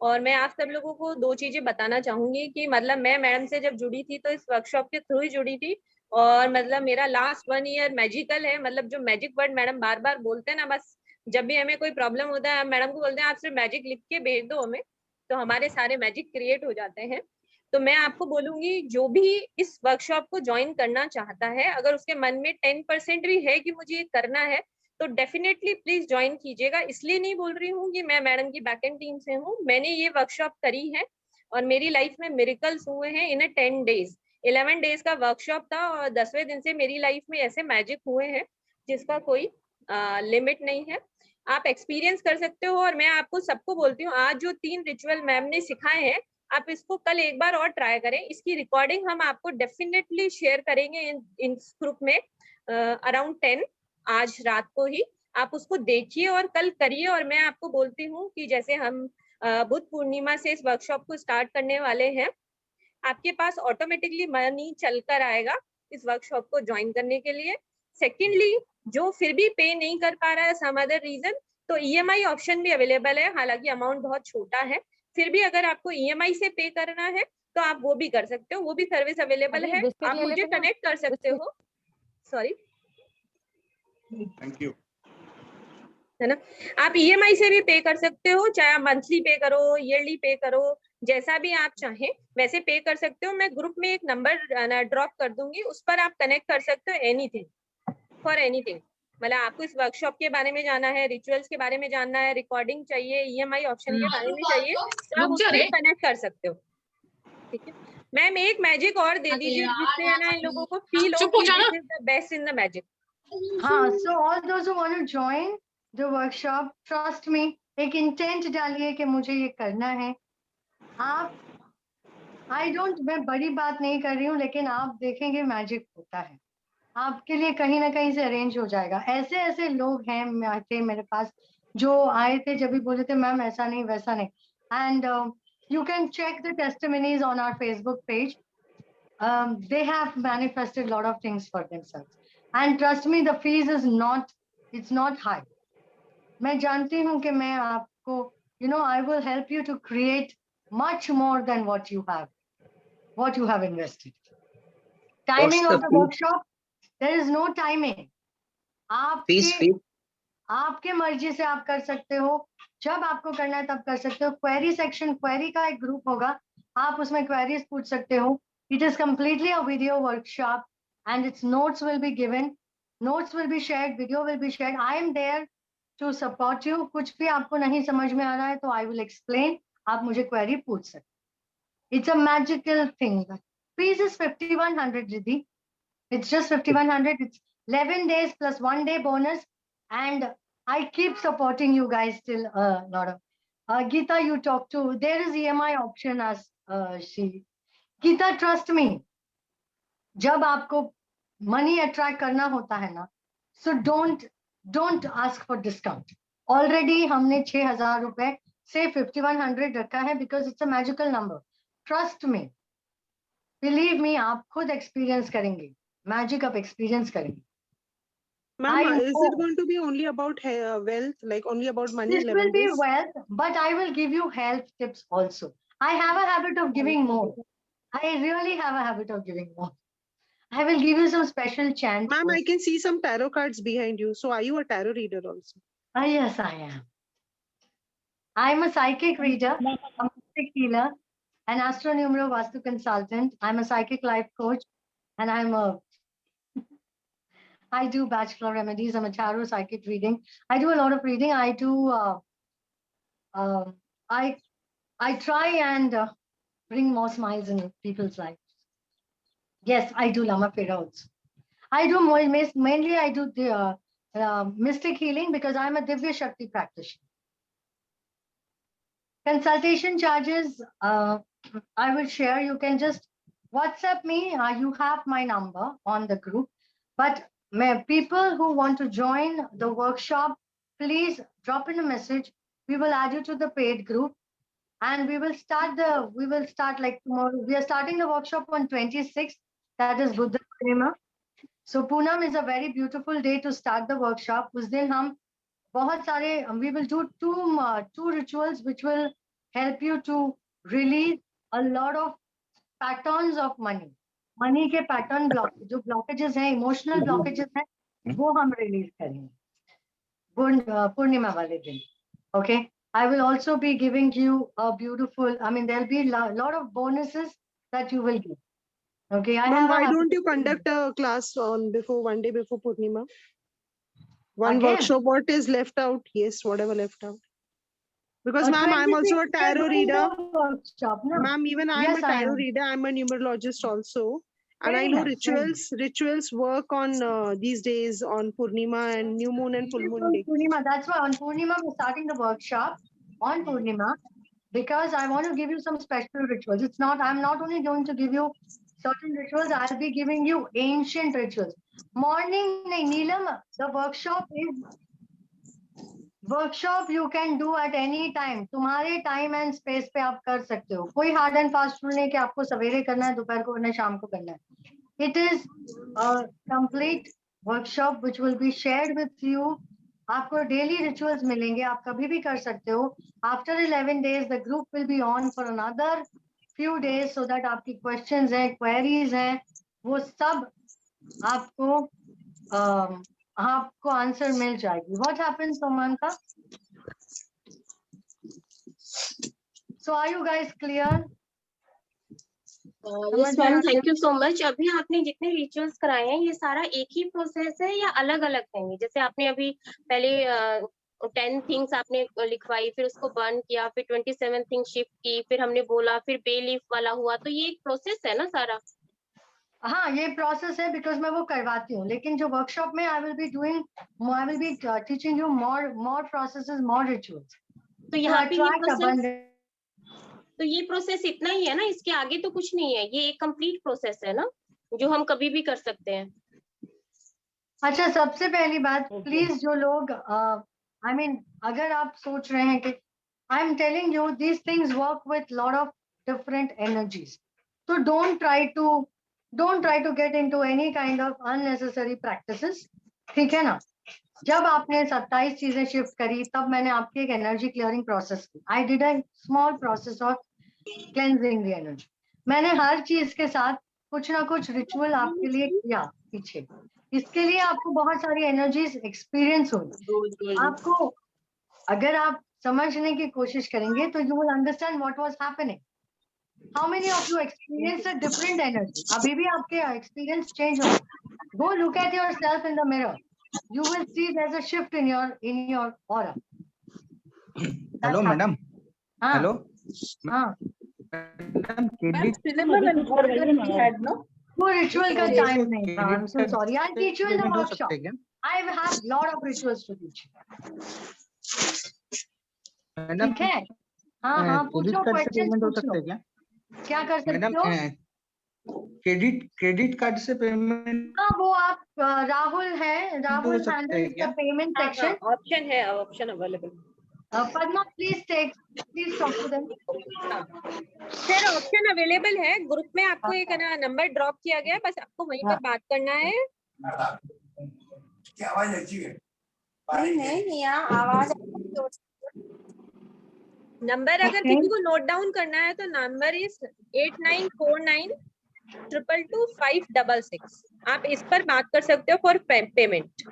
और मैं आप सब लोगों को 2 चीजें बताना चाहूंगी कि मतलब मैं मैडम से जब जुड़ी थी तो इस वर्कशॉप के थ्रू ही जुड़ी थी, और मतलब मेरा लास्ट 1 ईयर मैजिकल है. मतलब जो मैजिक वर्ड मैडम बार बार बोलते हैं ना, बस जब भी हमें कोई प्रॉब्लम होता है हम मैडम को बोलते हैं आप सिर्फ मैजिक लिख के भेज दो हमें, तो हमारे सारे मैजिक क्रिएट हो जाते हैं. तो मैं आपको बोलूंगी जो भी इस वर्कशॉप को ज्वाइन करना चाहता है, अगर उसके मन में 10% भी है कि मुझे ये करना है, तो डेफिनेटली प्लीज ज्वाइन कीजिएगा. इसलिए नहीं बोल रही हूँ कि मैं मैडम की बैकएंड टीम से हूँ, मैंने ये वर्कशॉप करी है और मेरी लाइफ में मिरेकल्स हुए हैं इन 10 डेज. 11 डेज का वर्कशॉप था और 10वें दिन से मेरी लाइफ में ऐसे मैजिक हुए हैं जिसका कोई लिमिट नहीं है. आप एक्सपीरियंस कर सकते हो. और मैं आपको सबको बोलती हूँ, आज जो 3 रिचुअल मैम ने सिखाए हैं, आप इसको कल एक बार और ट्राई करें. इसकी रिकॉर्डिंग हम आपको डेफिनेटली शेयर करेंगे इन ग्रुप में अराउंड 10 आज रात को ही. आप उसको देखिए और कल करिए. और मैं आपको बोलती हूँ कि जैसे हम बुद्ध पूर्णिमा से इस वर्कशॉप को स्टार्ट करने वाले हैं, आपके पास ऑटोमेटिकली मनी चलकर आएगा इस वर्कशॉप को ज्वाइन करने के लिए. सेकेंडली, जो फिर भी पे नहीं कर पा रहा है सम अदर रीजन, तो EMI ऑप्शन भी अवेलेबल है. हालांकि अमाउंट बहुत छोटा है, फिर भी अगर आपको EMI से पे करना है तो आप वो भी कर सकते हो. वो भी सर्विस अवेलेबल है. आप मुझे कनेक्ट कर सकते हो. Sorry, thank you. है ना, आप EMI से भी पे कर सकते हो, चाहे आप मंथली पे करो, ईयरली पे करो, जैसा भी आप चाहें वैसे पे कर सकते हो. मैं ग्रुप में एक नंबर ड्रॉप कर दूंगी, उस पर आप कनेक्ट कर सकते हो एनीथिंग फॉर एनीथिंग. मतलब आपको इस वर्कशॉप के बारे में जानना है, रिचुअल्स के बारे में जानना है, रिकॉर्डिंग चाहिए, EMI ऑप्शन के बारे में चाहिए, तो आप उससे कनेक्ट कर सकते हो. ठीक है मैम, एक मैजिक और दे दीजिए जिससे है ना इन लोगों को फील हो कि this is the best in the magic. हाँ, so all those who want to join the workshop, trust me, एक इंटेंट डालिए कि मुझे ये करना है. आप मैं बड़ी बात नहीं कर रही हूँ, लेकिन आप देखेंगे मैजिक होता है. आपके लिए कहीं ना कहीं से अरेंज हो जाएगा. ऐसे ऐसे लोग हैं मेरे पास जो आए थे, जब भी बोले थे मैम ऐसा नहीं वैसा नहीं. And you can check the testimonies on our Facebook page. They have manifested a lot of things for themselves. And trust me, the fees is it's not high. मैं जानती हूँ कि मैं आपको, I will help you to create much more than what you have invested. Timing of the workshop, there is no timing. आपके मर्जी से आप कर सकते हो, जब आपको करना है तब कर सकते हो. क्वेरी सेक्शन, क्वेरी का एक ग्रुप होगा, आप उसमें क्वेरीज पूछ सकते हो. It is completely a video workshop and its notes will be given, notes will be shared, video will be shared. I am there to support you. कुछ भी आपको नहीं समझ में आ रहा है तो I will explain. आप मुझे क्वेरी पूछ सकते. It's a magical thing. Fees is 5,100, Riddhi. It's just 5,100. It's 11 days plus 1 day bonus. And I keep supporting you guys till a lot of. Geeta, you talk to. There is EMI option as she. Geeta, trust me. जब आपको money attract करना होता है ना, so don't ask for discount. Already हमने 6,000 रुपए से 5,100 रखा है because it's a magical number. Trust me, believe me, आप खुद एक्सपीरियंस करेंगे, मैजिक आप एक्सपीरियंस करेंगे. Ma'am, is it going to be only about wealth, like only about money? This will be wealth, but I will give you health tips also. I have a habit of giving more. I really have a habit of giving more. I will give you some special chants. Ma'am, I can see some tarot cards behind you. So are you a tarot reader also? Yes, I am. I'm a psychic reader, a mystic healer, an astronumero vastu consultant. I'm a psychic life coach, and I do bachelor remedies. I'm a tarot psychic reading. I do a lot of reading. I do. I try and bring more smiles in people's lives. Yes, I do Lama Fera also. I do mainly. I do the mystic healing because I'm a Divya Shakti practitioner. Consultation charges. I will share. You can just WhatsApp me. You have my number on the group, but. People who want to join the workshop, please drop in a message. We will add you to the paid group, and we will start like tomorrow. We are starting the workshop on 26th. That is Buddha Purnima. So Poonam is a very beautiful day to start the workshop. उस दिन हम बहुत सारे we will do two rituals which will help you to release a lot of patterns of money. Money के pattern जो blockages हैं, emotional blockages हैं, वो हम रिलीज करेंगे पूर्णिमा वाले दिन. Okay, I will also be giving you a beautiful, I mean there'll be lot of bonuses that you will get. Okay, why don't you conduct a class on one day before Purnima? One workshop, what is left out? Yes, whatever left out. Because ma'am, I'm also a tarot reader. Ma'am, even I'm a tarot reader. I'm a numerologist also. And I know rituals work on these days on Purnima and new moon and full moon day. Purnima, that's why on Purnima we're starting the workshop on Purnima because I want to give you some special rituals. I'm not only going to give you certain rituals, I'll be giving you ancient rituals. Morning, Neelam, the workshop you can do at any time. तुम्हारे time and space पे आप कर सकते हो. कोई hard and fast rule नहीं कि आपको सवेरे करना है, दोपहर को करना है, शाम को करना है. It is a complete workshop which will be shared with you. आपको daily rituals मिलेंगे, आप कभी भी कर सकते हो. After 11 days, the group will be on for another few days so that आपकी questions हैं, queries हैं, वो सब आपको आंसर मिल जाएगी. What happens, Somanka? So are you guys clear? Yes ma'am, thank you so much. अभी आपने जितने रिचुअल्स कराए हैं ये सारा एक ही प्रोसेस है या अलग अलग है? जैसे आपने अभी पहले 10 थिंग्स आपने लिखवाई, फिर उसको बर्न किया, फिर 27 थिंग्स शिफ्ट की, फिर हमने बोला, फिर बे लीफ वाला हुआ, तो ये एक प्रोसेस है ना सारा? हाँ, ये प्रोसेस है बिकॉज मैं वो करवाती हूँ, लेकिन जो वर्कशॉप में I will be teaching you more processes, more rituals. तो यहाँ पे ये प्रोसेस इतना ही है ना, इसके आगे तो कुछ नहीं है, ये एक कंप्लीट प्रोसेस है ना जो हम कभी भी कर सकते हैं. अच्छा, सबसे पहली बात प्लीज जो लोग I mean अगर आप सोच रहे हैं कि I am telling you these things work with lot of different energies, so don't try to get into any kind of unnecessary practices. ठीक है ना? जब आपने 27 चीजें शिफ्ट करी तब मैंने आपकी एक एनर्जी क्लियरिंग प्रोसेस की. I did a small process of cleansing the energy. मैंने हर चीज के साथ कुछ ना कुछ रिचुअल आपके लिए किया पीछे. इसके लिए आपको बहुत सारी एनर्जीज एक्सपीरियंस होगी. आपको अगर आप समझने की कोशिश करेंगे तो you will understand what was happening. How many of you experienced a different energy? अभी भी आपके experience change होगा. Go look at yourself in the mirror. You will see there's a shift in your aura. Hello, madam. Hello. वो ritual का time नहीं था. I'm so sorry. I'll teach you in the workshop. I have lot of rituals to teach you. ठीक है? हाँ, पूछो questions पूछो. क्या कर सकते हो? क्रेडिट कार्ड से पेमेंट? हाँ, वो आप राहुल है, Rahul handles the payment section. Option है, option available. Padma please talk to them. Sir option available है, ग्रुप में आपको एक नंबर ड्रॉप किया गया है, बस आपको वहीं पर बात करना है। क्या आवाज अच्छी है? नहीं आवाज नंबर अगर किसी को नोट डाउन करना है तो नंबर इज 8949222566। आप इस पर बात कर सकते हो for payment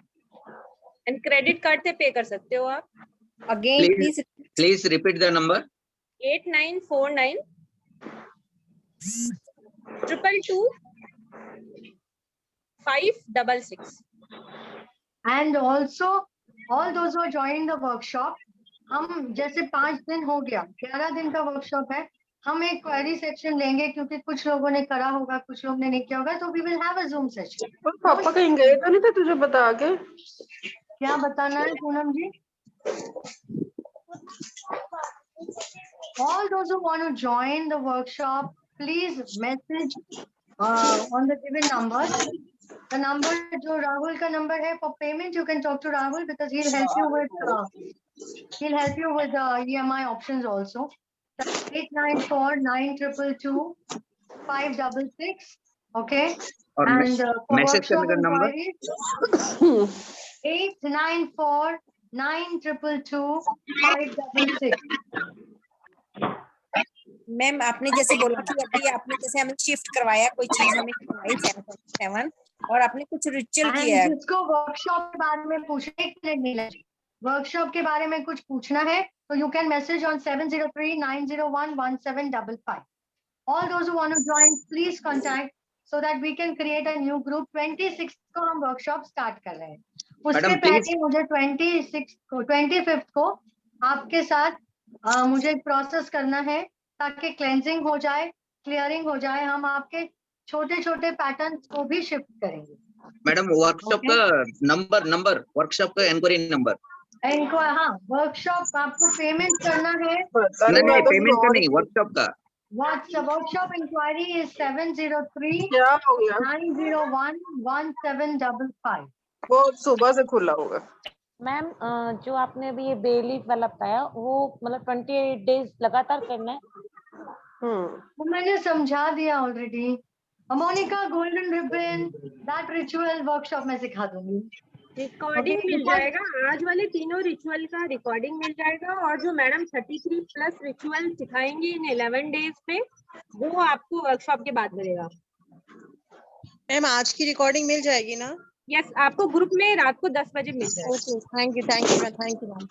and credit card से पे कर सकते हो आप। Again please repeat the number. 8949222566। And also all those who are joining the workshop, हम जैसे 5 दिन हो गया, 11 दिन का वर्कशॉप है, हम एक क्वेरी सेक्शन लेंगे क्योंकि कुछ लोगों ने करा होगा, कुछ लोगों ने नहीं किया होगा, तो we will have a Zoom session. पापा कहीं गए तो नहीं थे तुझे बता के? क्या बताना है पूनम जी? All those who want to join the workshop, please message on the given number. The number जो राहुल का number है for payment, you can talk to Rahul because he'll help you with EMI options also. 8949222566. Okay. और And for message workshop करने का number inquiries 8949222566. Ma'am आपने जैसे बोला कि अभी आपने जैसे हमें शिफ्ट करवाया, कोई चीज हमें करवाई 7 और आपने कुछ रिचुअल किया है। जिसको वर्कशॉप के बारे में पूछना, वर्कशॉप के बारे में कुछ पूछना है तो you can message on 7039011755. All those who want to join, please contact so that we can create a new group. 26 को हम वर्कशॉप स्टार्ट कर रहे हैं। उसके पहले मुझे 25th को आपके साथ मुझे एक प्रोसेस करना है ताकि क्लेंजिंग हो जाए, क्लियरिंग हो जाए, हम आपके छोटे छोटे पैटर्न्स को भी शिफ्ट करेंगे। मैडम वर्कशॉप का नंबर वर्कशॉप का इंक्वायरी नंबर। हाँ, वर्कशॉप आपको पेमेंट करना है। नहीं पेमेंट का नहीं, वर्कशॉप का। Workshop enquiry is 703-901-1755। वो सुबह से खुला होगा। मैम जो आपने अभी ये बेली वाला बताया वो मतलब 28 डेज लगातार करना है? वो मैंने समझा दिया already. Monica golden ribbon that ritual workshop में सिखा दूंगी। रिकॉर्डिंग मिल जाएगा, आज वाले तीनों रिचुअल का रिकॉर्डिंग मिल जाएगा, और जो मैडम 33+ रिचुअल सिखाएंगी इन 11 डेज में वो आपको वर्कशॉप के बाद मिलेगा। मैम आज की रिकॉर्डिंग मिल जाएगी ना? यस, आपको ग्रुप में रात को 10 बजे मिल जाएगा। Thank you ma'am.